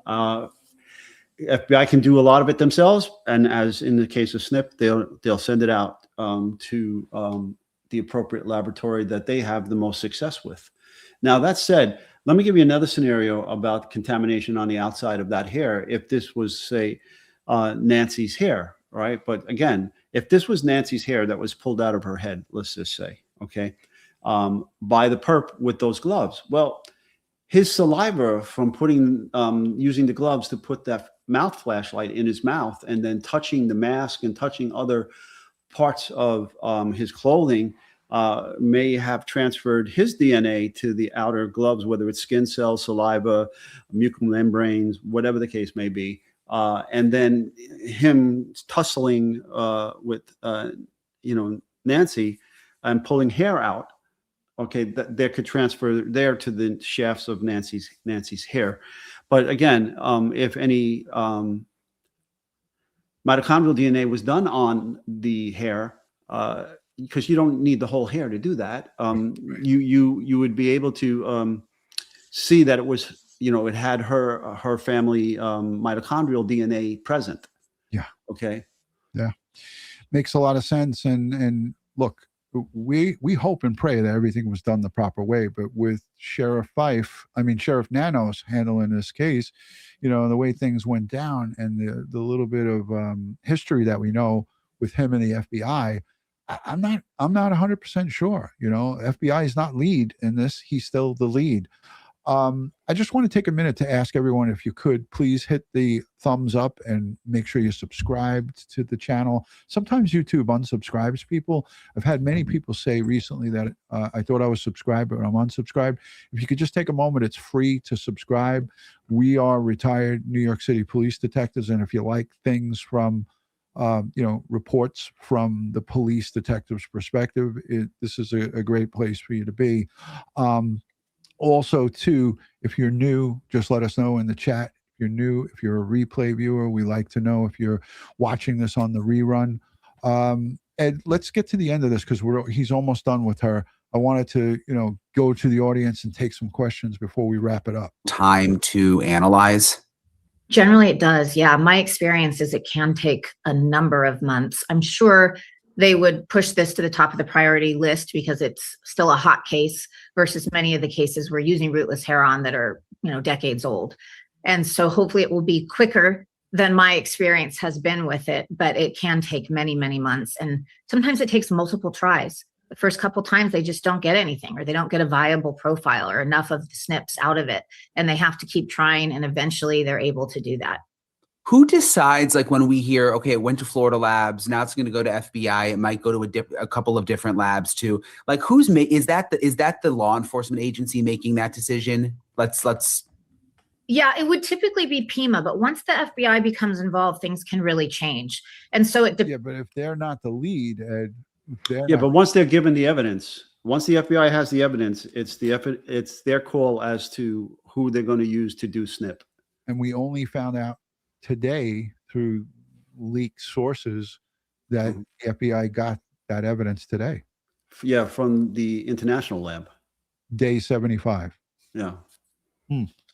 FBI can do a lot of it themselves, and as in the case of SNIP, they'll send it out to the appropriate laboratory that they have the most success with. Now, that said, let me give you another scenario about contamination on the outside of that hair. If this was, say, Nancy's hair, right? But again, if this was Nancy's hair that was pulled out of her head, let's just say, okay, by the perp with those gloves, well, his saliva from putting, using the gloves to put that mouth flashlight in his mouth and then touching the mask and touching other parts of his clothing may have transferred his DNA to the outer gloves, whether it's skin cells, saliva, mucous membranes, whatever the case may be. And then him tussling with, Nancy and pulling hair out. Okay, that could transfer there to the shafts of Nancy's hair. But again, if any mitochondrial DNA was done on the hair, because you don't need the whole hair to do that, you would be able to see that it was, it had her family mitochondrial DNA present. Yeah. Okay. Yeah. Makes a lot of sense. And look, we hope and pray that everything was done the proper way, but with Sheriff Nanos handling this case, the way things went down and the little bit of history that we know with him and the FBI, I'm not 100% sure. FBI is not lead in this. He's still the lead. I just want to take a minute to ask everyone, if you could please hit the thumbs up and make sure you're subscribed to the channel. Sometimes YouTube unsubscribes people. I've had many people say recently that I thought I was subscribed, but I'm unsubscribed. If you could just take a moment, it's free to subscribe. We are retired New York City police detectives, and if you like things from reports from the police detective's perspective, this is a great place for you to be. Also, too, if you're new, just let us know in the chat. If you're new, if you're a replay viewer, we like to know if you're watching this on the rerun. Ed, let's get to the end of this because he's almost done with her. I wanted to, go to the audience and take some questions before we wrap it up. Time to analyze? Generally, it does. Yeah. My experience is it can take a number of months. I'm sure they would push this to the top of the priority list because it's still a hot case versus many of the cases we're using rootless hair on that are, decades old. And so hopefully it will be quicker than my experience has been with it, but it can take many, many months. And sometimes it takes multiple tries. The first couple times they just don't get anything, or they don't get a viable profile or enough of the SNPs out of it. And they have to keep trying, and eventually they're able to do that. Who decides, like when we hear, okay, it went to Florida labs, now it's going to go to FBI, it might go to a couple of different labs too. Like is that the law enforcement agency making that decision? Yeah, it would typically be PEMA, but once the FBI becomes involved, things can really change. And so but if they're not the lead, Ed, but once they're given the evidence, once the FBI has the evidence, it's their call as to who they're going to use to do SNP. And we only found out today through leaked sources that the FBI got that evidence today. Yeah, from the international lab. Day 75. Yeah.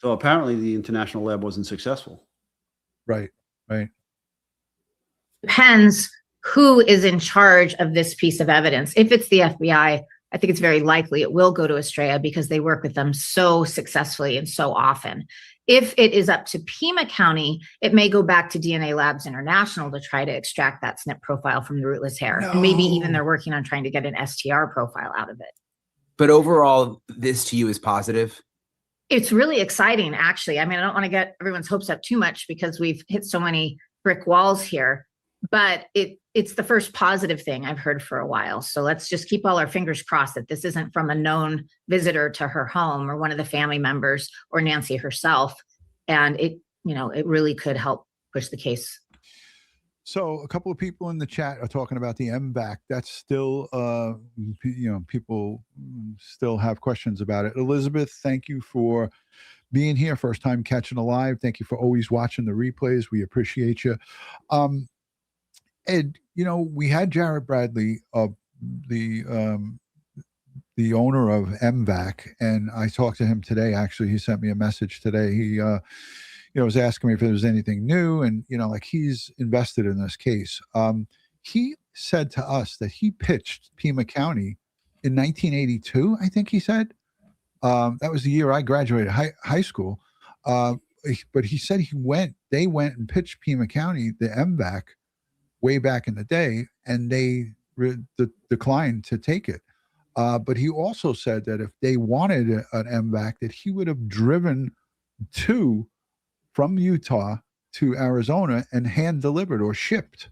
So apparently the international lab wasn't successful. Right. Depends who is in charge of this piece of evidence. If it's the FBI, I think it's very likely it will go to Estrella because they work with them so successfully and so often. If it is up to Pima County, it may go back to DNA Labs International to try to extract that SNP profile from the rootless hair. No. And maybe even they're working on trying to get an STR profile out of it. But overall, this to you is positive? It's really exciting, actually. I mean, I don't want to get everyone's hopes up too much because we've hit so many brick walls here, but it's the first positive thing I've heard for a while. So let's just keep all our fingers crossed that this isn't from a known visitor to her home or one of the family members or Nancy herself. And it really could help push the case. So a couple of people in the chat are talking about the MVAC. That's still, people still have questions about it. Elizabeth, thank you for being here. First time catching a live. Thank you for always watching the replays. We appreciate you. Ed, we had Jared Bradley, the owner of MVAC, and I talked to him today. Actually, he sent me a message today. He, was asking me if there was anything new, and he's invested in this case. He said to us that he pitched Pima County in 1982. I think he said That was the year I graduated high school. But he said they went and pitched Pima County the MVAC way back in the day, and they declined to take it. But he also said that if they wanted an MVAC, that he would have driven from Utah to Arizona and hand delivered or shipped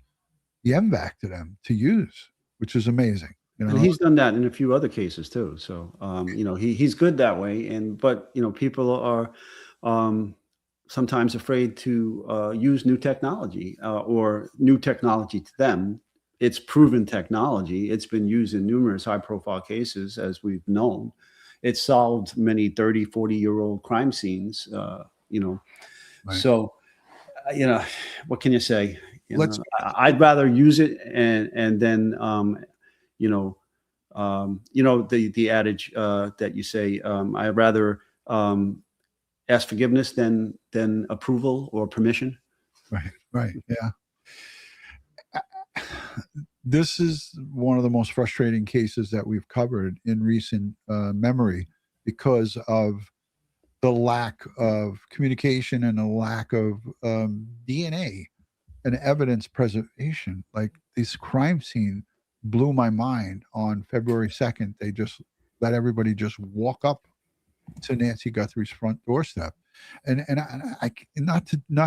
the MVAC to them to use, which is amazing. You know? And he's done that in a few other cases too. So, he's good that way. But people are sometimes afraid to use new technology or new technology to them. It's proven technology. It's been used in numerous high-profile cases, as we've known. It's solved many 30, 40-year-old crime scenes, Right. So, what can you say? I'd rather use it and then, the adage that you say, I'd rather ask forgiveness than approval or permission. Right. Yeah. This is one of the most frustrating cases that we've covered in recent memory because of the lack of communication and the lack of DNA and evidence preservation. Like, this crime scene blew my mind on February 2nd. They just let everybody just walk up to Nancy Guthrie's front doorstep. And I not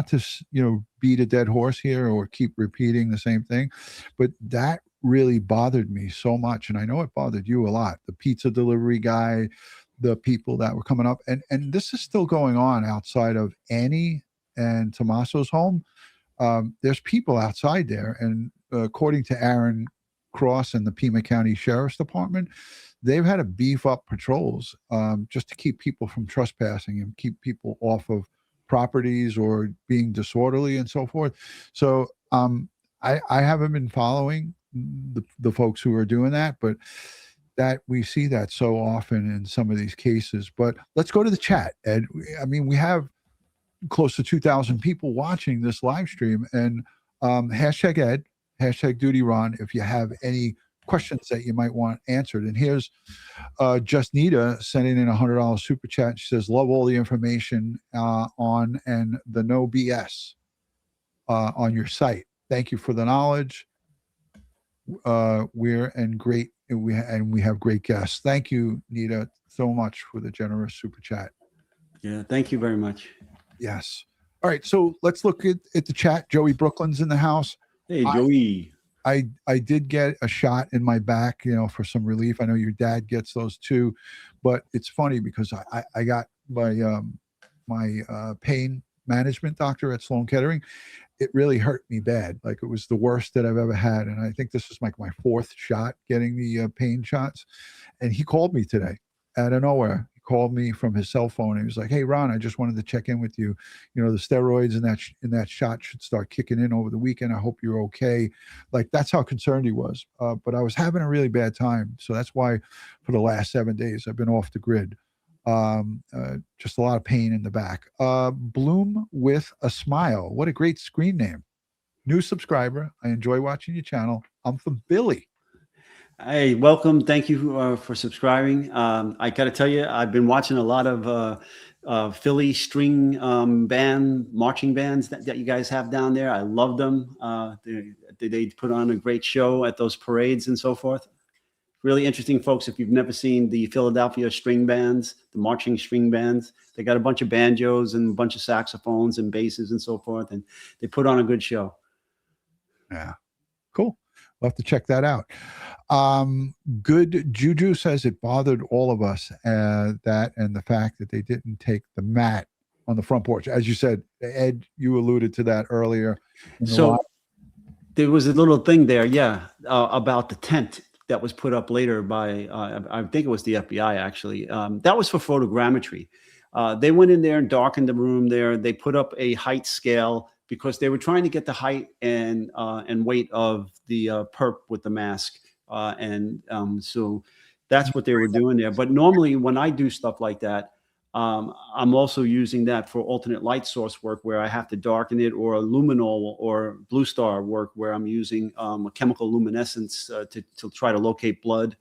to beat a dead horse here or keep repeating the same thing, but that really bothered me so much, and I know it bothered you a lot. The pizza delivery guy, the people that were coming up, and this is still going on outside of Annie and Tommaso's home. There's people outside there, and according to Aaron Cross and the Pima County Sheriff's Department, they've had to beef up patrols just to keep people from trespassing and keep people off of properties or being disorderly and so forth. So I haven't been following the folks who are doing that, but that we see that so often in some of these cases. But let's go to the chat, Ed. I mean, we have close to 2,000 people watching this live stream, and hashtag Ed, hashtag DutyRon if you have any questions that you might want answered. And here's Just Nita sending in $100 super chat. She says, love all the information on and the no BS on your site. Thank you for the knowledge. We have great guests. Thank you, Nita, so much for the generous super chat. Yeah, thank you very much. Yes. All right, so let's look at the chat. Joey Brooklyn's in the house. Hey, Joey. I did get a shot in my back, for some relief. I know your dad gets those too, but it's funny because I got my pain management doctor at Sloan Kettering. It really hurt me bad. Like, it was the worst that I've ever had. And I think this is like my fourth shot getting the pain shots. And he called me today out of nowhere. He called me from his cell phone. He was like, hey, Ron, I just wanted to check in with you. The steroids in that shot should start kicking in over the weekend. I hope you're okay. Like, that's how concerned he was. But I was having a really bad time. So that's why for the last 7 days, I've been off the grid. Just a lot of pain in the back. Bloom with a Smile. What a great screen name. New subscriber. I enjoy watching your channel. I'm from Billy. Hey, welcome. Thank you for subscribing. I got to tell you, I've been watching a lot of Philly string marching bands that you guys have down there. I love them. They put on a great show at those parades and so forth. Really interesting, folks. If you've never seen the Philadelphia string bands, the marching string bands, they got a bunch of banjos and a bunch of saxophones and basses and so forth, and they put on a good show. Yeah, cool. We'll have to check that out. Good Juju says it bothered all of us, that and the fact that they didn't take the mat on the front porch. As you said, Ed, you alluded to that earlier. So there was a little thing there, about the tent that was put up later by, I think it was the FBI actually. That was for photogrammetry. They went in there and darkened the room there. They put up a height scale because they were trying to get the height and weight of the perp with the mask. So that's what they were doing there. But normally when I do stuff like that, I'm also using that for alternate light source work where I have to darken it, or luminol or blue star work where I'm using a chemical luminescence to try to locate blood.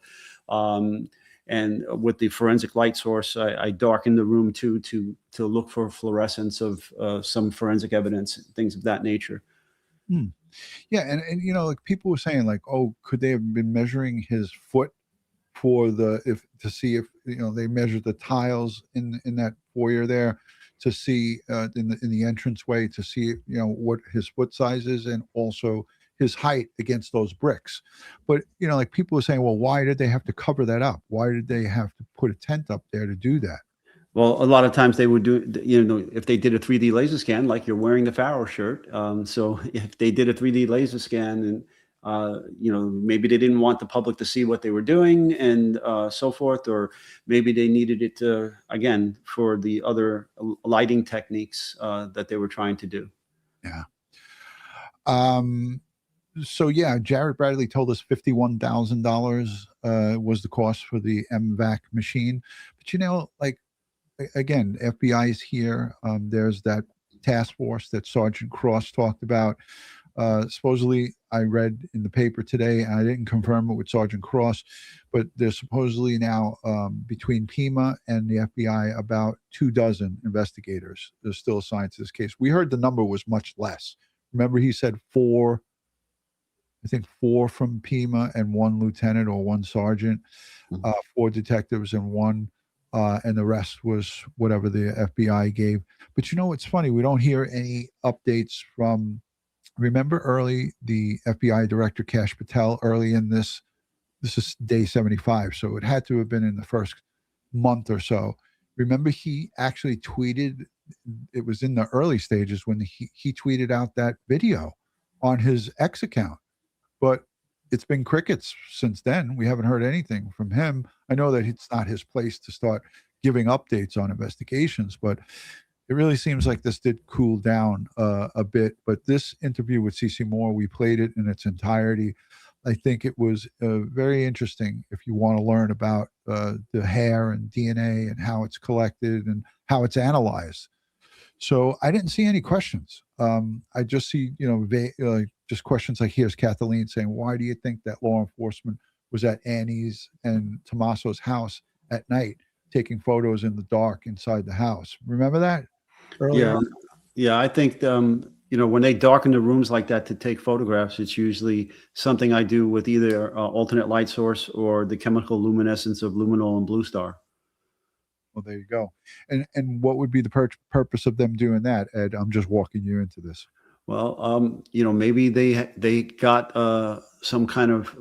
And with the forensic light source, I darkened the room too to look for fluorescence of some forensic evidence, things of that nature. Hmm. Yeah, and you know, like people were saying, like, oh, could they have been measuring his foot for to see if, you know, they measured the tiles in that foyer there to see in the entranceway to see, you know, what his foot size is and also his height against those bricks. But you know, like people were saying, well, why did they have to cover that up? Why did they have to put a tent up there to do that? Well, a lot of times they would do, you know, if they did a 3D laser scan, like you're wearing the Pharaoh shirt. So if they did a 3D laser scan and, you know, maybe they didn't want the public to see what they were doing and so forth, or maybe they needed it to, again, for the other lighting techniques that they were trying to do. Yeah. So yeah, Jared Bradley told us $51,000 was the cost for the MVAC machine. But you know, like, again, FBI is here. There's that task force that Sergeant Cross talked about. Supposedly, I read in the paper today, and I didn't confirm it with Sergeant Cross, but there's supposedly now between PEMA and the FBI about 24 investigators that are still assigned to this case. We heard the number was much less. Remember, he said 4, I think 4 from PEMA and 1 lieutenant or 1 sergeant, 4 detectives and 1. And the rest was whatever the FBI gave. But you know, it's funny. We don't hear any updates from, remember early, the FBI director, Kash Patel, early in this is day 75. So it had to have been in the first month or so. Remember, he actually tweeted, it was in the early stages when he tweeted out that video on his X account. But it's been crickets since then. We haven't heard anything from him. I know that it's not his place to start giving updates on investigations, but it really seems like this did cool down a bit. But this interview with CeCe Moore, we played it in its entirety. I think it was very interesting if you want to learn about the hair and DNA and how it's collected and how it's analyzed. So I didn't see any questions. I just see, you know, just questions like, here's Kathleen saying, why do you think that law enforcement was at Annie's and Tommaso's house at night taking photos in the dark inside the house? Remember that? Earlier on? Yeah, I think, you know, when they darken the rooms like that to take photographs, it's usually something I do with either alternate light source or the chemical luminescence of luminol and blue star. Well, there you go. And what would be the purpose of them doing that, Ed? I'm just walking you into this. Well, you know, maybe they got some kind of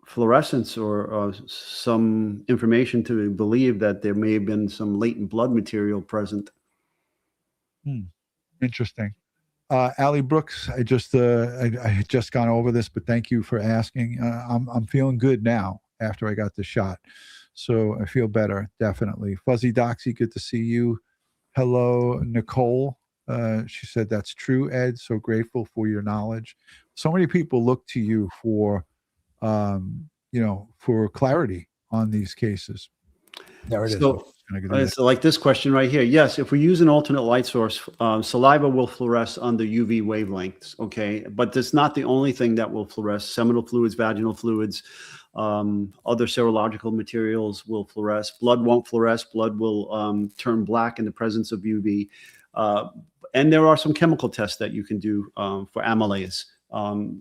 fluorescence or some information to believe that there may have been some latent blood material present. Interesting. Allie Brooks, I had just gone over this, but thank you for asking. I'm feeling good now after I got the shot. So I feel better, definitely. Fuzzy Doxy, good to see you. Hello, Nicole. She said, that's true, Ed. So grateful for your knowledge. So many people look to you for, you know, for clarity on these cases. There it is. So like this question right here. Yes, if we use an alternate light source, saliva will fluoresce under UV wavelengths, okay? But that's not the only thing that will fluoresce. Seminal fluids, vaginal fluids, other serological materials will fluoresce. Blood won't fluoresce. Blood will turn black in the presence of UV. And there are some chemical tests that you can do for amylase.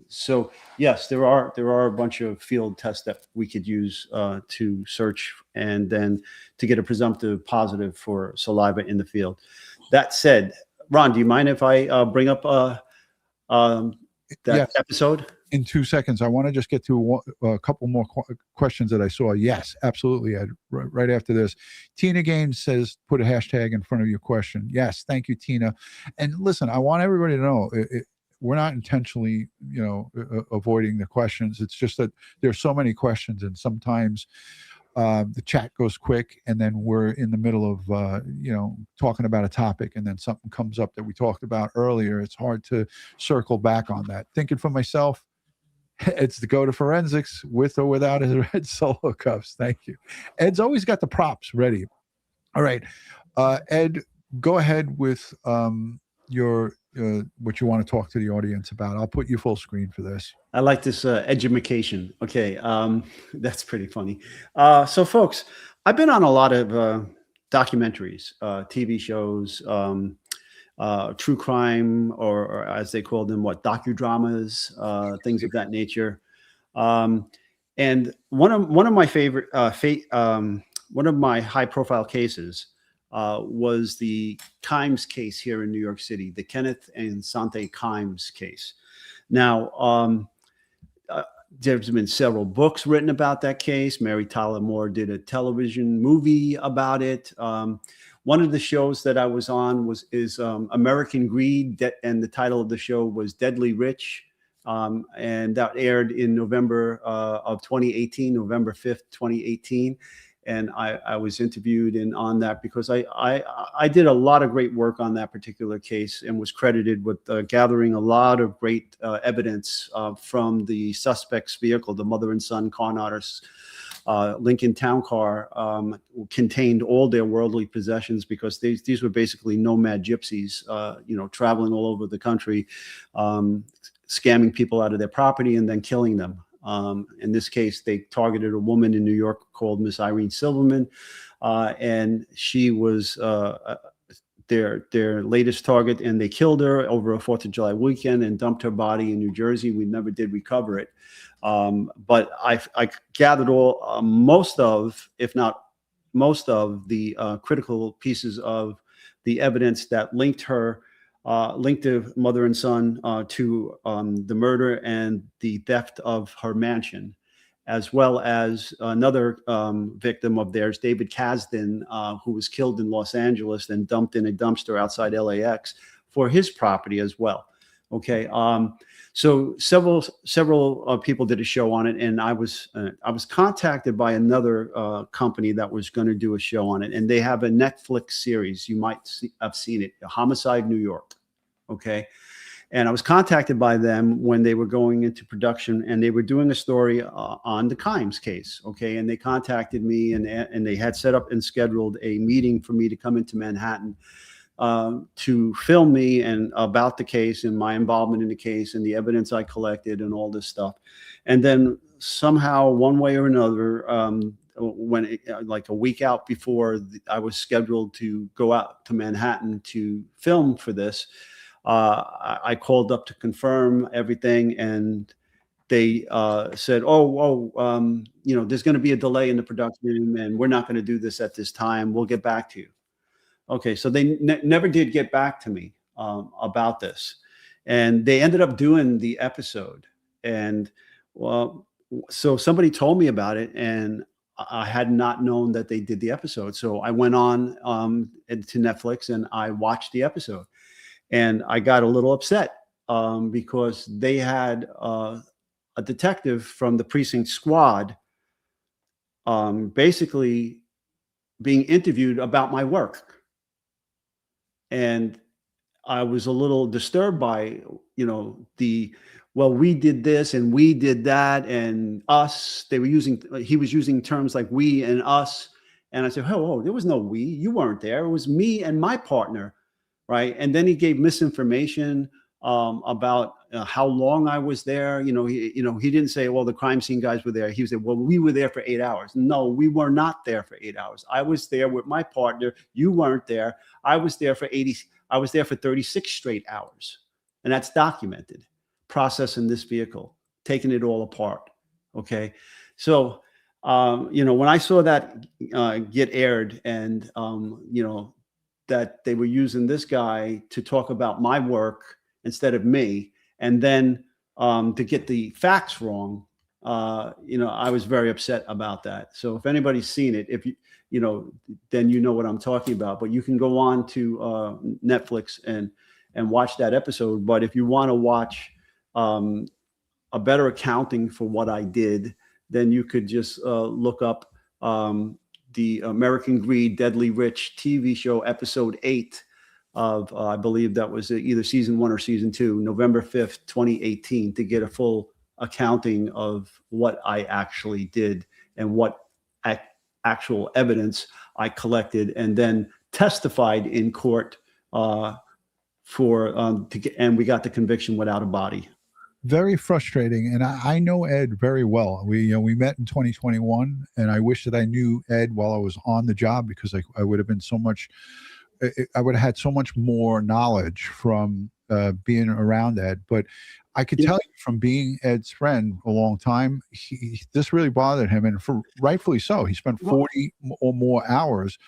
So yes, there are a bunch of field tests that we could use to search and then to get a presumptive positive for saliva in the field. That said, Ron, do you mind if I bring up that episode? In 2 seconds, I want to just get to a couple more questions that I saw. Yes, absolutely, Ed. Right after this, Tina Gaines says, put a hashtag in front of your question. Yes, thank you, Tina. And listen, I want everybody to know, we're not intentionally, you know, avoiding the questions. It's just that there's so many questions, and sometimes the chat goes quick, and then we're in the middle of, you know, talking about a topic, and then something comes up that we talked about earlier. It's hard to circle back on that. Thinking for myself, it's the go to forensics with or without his red solo cuffs. Thank you. Ed's always got the props ready. All right. Ed, go ahead with your what you want to talk to the audience about. I'll put you full screen for this. I like this edumacation. Okay, that's pretty funny. So, folks, I've been on a lot of documentaries, TV shows, true crime, or as they call them, docudramas, things of that nature. And one of my favorite, one of my high-profile cases was the Kimes case here in New York City, the Kenneth and Sante Kimes case. Now, there's been several books written about that case. Mary Tyler Moore did a television movie about it. One of the shows that I was on is American Greed, and the title of the show was Deadly Rich. And that aired in November of 2018, November 5th, 2018. And I was interviewed on that because I did a lot of great work on that particular case and was credited with gathering a lot of great evidence from the suspect's vehicle. The mother and son Coronado Lincoln Town Car contained all their worldly possessions, because these were basically nomad gypsies, traveling all over the country, scamming people out of their property and then killing them. In this case, they targeted a woman in New York called Miss Irene Silverman, and she was their latest target, and they killed her over a 4th of July weekend and dumped her body in New Jersey. We never did recover it. But I gathered most of, if not most of, the critical pieces of the evidence that linked the mother and son to the murder and the theft of her mansion, as well as another victim of theirs, David Kasdan, who was killed in Los Angeles and dumped in a dumpster outside LAX for his property as well. Okay, so several people did a show on it, and I was contacted by another company that was going to do a show on it, and they have a Netflix series. You might have seen it, Homicide New York. Okay. And I was contacted by them when they were going into production, and they were doing a story on the Kimes case. Okay. And they contacted me, and they had set up and scheduled a meeting for me to come into Manhattan to film me and about the case and my involvement in the case and the evidence I collected and all this stuff. And then somehow, one way or another, like a week out before I was scheduled to go out to Manhattan to film for this, I called up to confirm everything, and they said, there's going to be a delay in the production, and we're not going to do this at this time. We'll get back to you. Okay, so they never did get back to me about this, and they ended up doing the episode. And so somebody told me about it, and I had not known that they did the episode. So I went on to Netflix, and I watched the episode. And I got a little upset because they had a detective from the precinct squad basically being interviewed about my work. And I was a little disturbed by, we did this and we did that and us. He was using terms like we and us. And I said, oh, there was no we. You weren't there. It was me and my partner. Right. And then he gave misinformation about how long I was there. He didn't say, well, the crime scene guys were there. He said, well, we were there for 8 hours. No, we were not there for 8 hours. I was there with my partner. You weren't there. I was there for 36 straight hours. And that's documented, processing this vehicle, taking it all apart. Okay. So, when I saw that get aired, and, that they were using this guy to talk about my work instead of me, and then to get the facts wrong, I was very upset about that. So if anybody's seen it, then you know what I'm talking about. But you can go on to Netflix and watch that episode. But if you want to watch a better accounting for what I did, then you could just look up the American Greed, Deadly Rich TV show, episode 8 of, I believe that was either season 1 or season 2, November 5th, 2018, to get a full accounting of what I actually did and what actual evidence I collected and then testified in court and we got the conviction without a body. Very frustrating. And I know Ed very well. We met in 2021, and I wish that I knew Ed while I was on the job, because I would have been I would have had so much more knowledge from being around Ed. But I could tell you from being Ed's friend a long time, this really bothered him, and rightfully so. He spent 40 or more hours,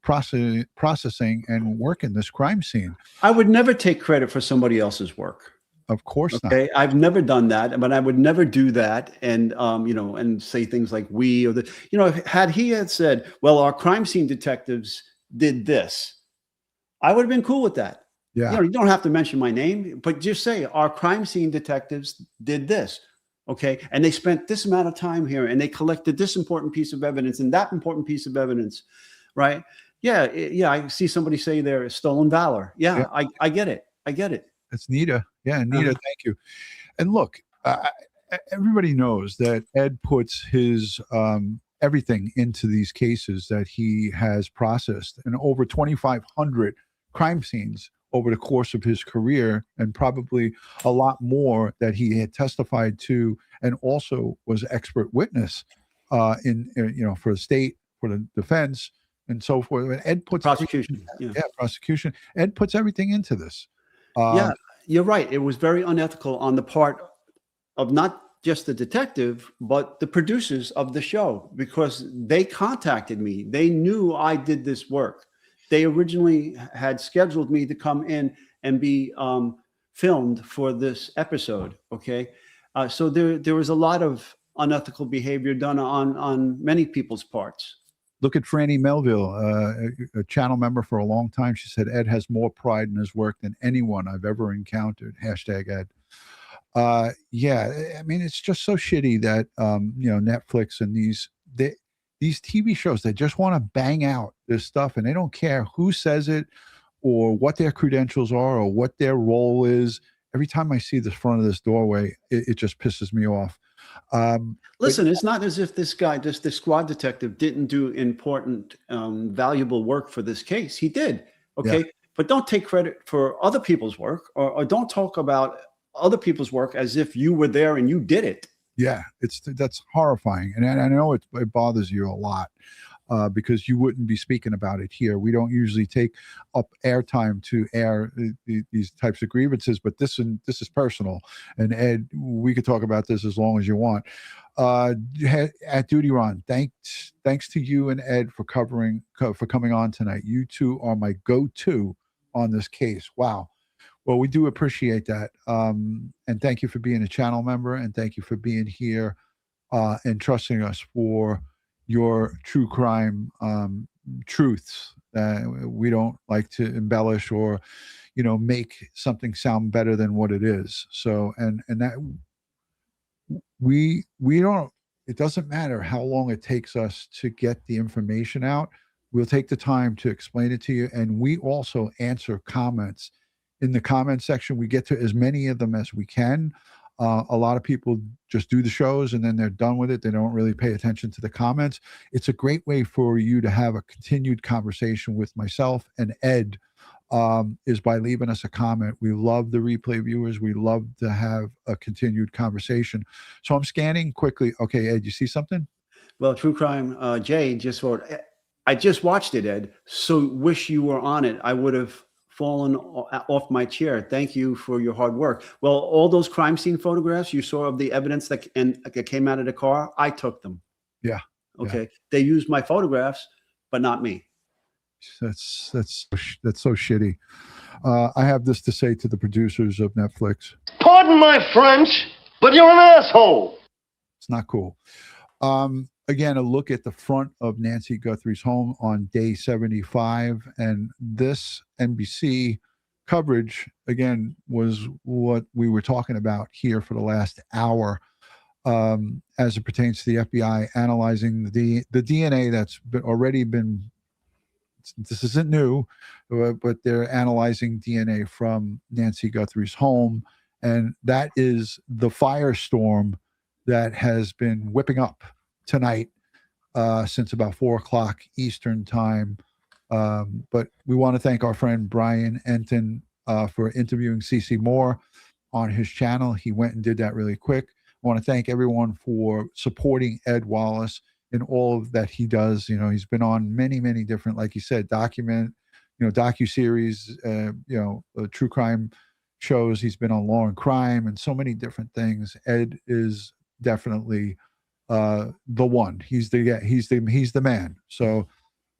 processing and working this crime scene. I would never take credit for somebody else's work. Of course not. Okay, I've never done that, but I would never do that, and and say things like we or had he said, well, our crime scene detectives did this, I would have been cool with that. Yeah. You don't have to mention my name, but just say our crime scene detectives did this. Okay, and they spent this amount of time here, and they collected this important piece of evidence and that important piece of evidence, right? Yeah. I see somebody say there is stolen valor. Yeah. I get it. It's Nita. Yeah, Nita, thank you. And look, everybody knows that Ed puts his everything into these cases that he has processed, and over 2,500 crime scenes over the course of his career, and probably a lot more that he had testified to, and also was expert witness in for the state, for the defense, and so forth. And Ed puts prosecution. Prosecution. Ed puts everything into this. Yeah, you're right. It was very unethical on the part of not just the detective, but the producers of the show, because they contacted me. They knew I did this work. They originally had scheduled me to come in and be filmed for this episode. Okay, so there was a lot of unethical behavior done on many people's parts. Look at Franny Melville, a channel member for a long time. She said, Ed has more pride in his work than anyone I've ever encountered. #Ed. Yeah, I mean, it's just so shitty that, Netflix and these TV shows, they just want to bang out this stuff, and they don't care who says it or what their credentials are or what their role is. Every time I see the front of this doorway, it just pisses me off. Listen, it's not as if this guy, this squad detective, didn't do important, valuable work for this case. He did. Okay. Yeah. But don't take credit for other people's work, or don't talk about other people's work as if you were there and you did it. Yeah, that's horrifying. And I know it bothers you a lot. Because you wouldn't be speaking about it here. We don't usually take up airtime to air these types of grievances, but this is personal. And Ed, we could talk about this as long as you want. At DutyRon, thanks to you and Ed for coming on tonight. You two are my go-to on this case. Wow. Well, we do appreciate that. And thank you for being a channel member, and thank you for being here and trusting us for your true crime truths. We don't like to embellish or, make something sound better than what it is. So, and that we don't, it doesn't matter how long it takes us to get the information out. We'll take the time to explain it to you. And we also answer comments in the comment section. We get to as many of them as we can. A lot of people just do the shows and then they're done with it. They don't really pay attention to the comments. It's a great way for you to have a continued conversation with myself and Ed, is by leaving us a comment. We love the replay viewers. We love to have a continued conversation. So I'm scanning quickly. Okay, Ed, you see something? Well, True Crime Jay just wrote, I just watched it, Ed. So wish you were on it. I would have fallen off my chair. Thank you for your hard work. Well, all those crime scene photographs you saw of the evidence that came out of the car, I took them. Yeah. Okay. Yeah. They used my photographs, but not me. That's so shitty. I have this to say to the producers of Netflix. Pardon my French, but you're an asshole. It's not cool. Again, a look at the front of Nancy Guthrie's home on day 75. And this NBC coverage, again, was what we were talking about here for the last hour, as it pertains to the FBI analyzing the DNA that's already been, this isn't new, but they're analyzing DNA from Nancy Guthrie's home. And that is the firestorm that has been whipping up tonight since about 4 o'clock Eastern time. But we want to thank our friend Brian Enton for interviewing CeCe Moore on his channel. He went and did that really quick. I want to thank everyone for supporting Ed Wallace in all of that he does. You know, he's been on many, many different, like you said, docuseries, true crime shows. He's been on Law and Crime and so many different things. Ed is definitely the one. He's the man. So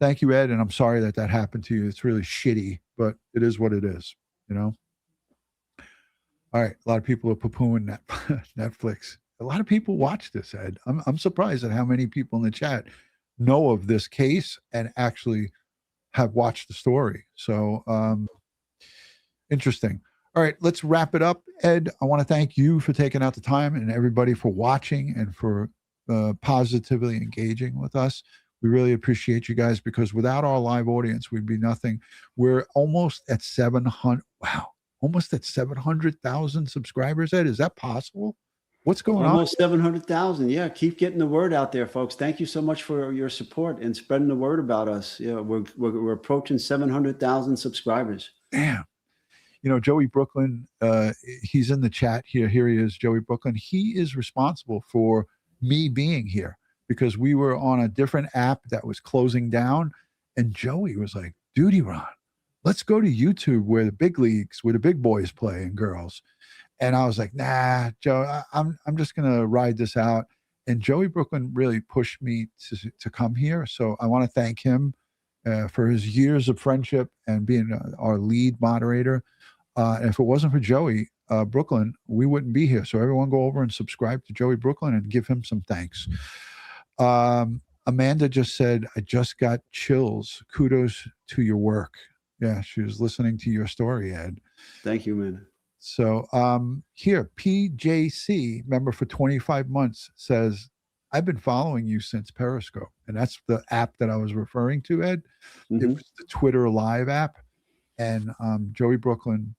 thank you, Ed. And I'm sorry that happened to you. It's really shitty, but it is what it is, you know? All right. A lot of people are poo-pooing Netflix. A lot of people watch this, Ed. I'm surprised at how many people in the chat know of this case and actually have watched the story. So interesting. All right, let's wrap it up. Ed, I want to thank you for taking out the time and everybody for watching and for positively engaging with us. We really appreciate you guys, because without our live audience, we'd be nothing. We're almost at 700. Wow. Almost at 700,000 subscribers, Ed. Is that possible? What's going on? Almost 700,000. Yeah, keep getting the word out there, folks. Thank you so much for your support and spreading the word about us. Yeah, we're approaching 700,000 subscribers. Damn. You know, Joey Brooklyn, he's in the chat here. Here he is, Joey Brooklyn. He is responsible for me being here because we were on a different app that was closing down, and Joey was like, DutyRon, let's go to YouTube where the big leagues, where the big boys play and girls. And I was like, nah, Joe, I'm just going to ride this out. And Joey Brooklyn really pushed me to come here. So I want to thank him for his years of friendship and being our lead moderator. And if it wasn't for Joey Brooklyn, we wouldn't be here. So everyone go over and subscribe to Joey Brooklyn and give him some thanks. Amanda just said, I just got chills. Kudos to your work. Yeah, she was listening to your story, Ed. Thank you, man. So here, PJC, member for 25 months, says, I've been following you since Periscope. And that's the app that I was referring to, Ed. Mm-hmm. It was the Twitter Live app. And Joey Brooklyn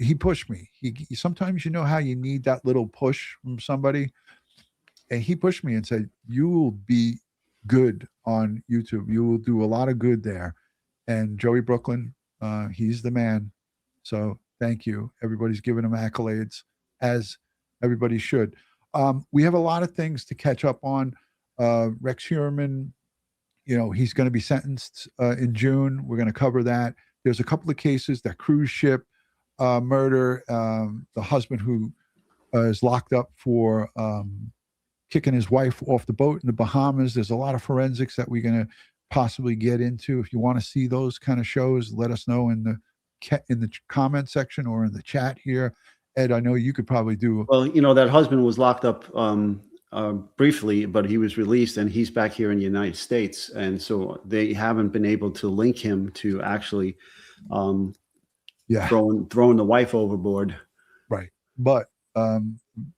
he pushed me. He sometimes, you know how you need that little push from somebody? And he pushed me and said, you will be good on YouTube. You will do a lot of good there. And Joey Brooklyn, he's the man. So thank you. Everybody's giving him accolades, as everybody should. We have a lot of things to catch up on. Rex Heuermann, he's going to be sentenced in June. We're going to cover that. There's a couple of cases, that cruise ship murder, the husband who is locked up for kicking his wife off the boat in the Bahamas. There's a lot of forensics that we're going to possibly get into. If you want to see those kind of shows, let us know in the comment section or in the chat here. Ed, I know you could probably do. Well, that husband was locked up briefly, but he was released and he's back here in the United States. And so they haven't been able to link him to actually throwing the wife overboard. Right. But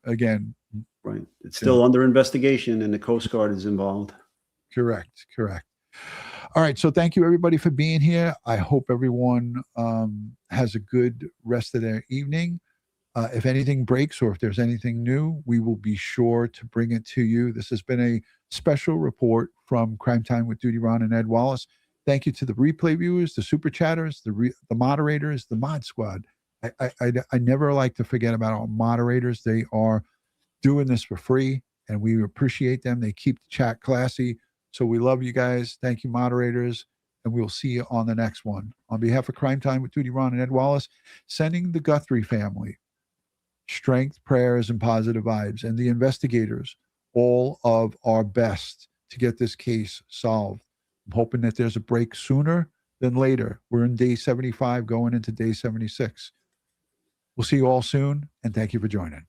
again, right. It's still under investigation and the Coast Guard is involved. Correct. All right. So thank you, everybody, for being here. I hope everyone has a good rest of their evening. If anything breaks or if there's anything new, we will be sure to bring it to you. This has been a special report from Crime Time with DutyRon and Ed Wallace. Thank you to the replay viewers, the super chatters, the moderators, the mod squad. I never like to forget about our moderators. They are doing this for free, and we appreciate them. They keep the chat classy. So we love you guys. Thank you, moderators. And we'll see you on the next one. On behalf of Crime Time with DutyRon and Ed Wallace, sending the Guthrie family strength, prayers, and positive vibes, and the investigators all of our best to get this case solved. I'm hoping that there's a break sooner than later. We're in day 75 going into day 76. We'll see you all soon, and thank you for joining.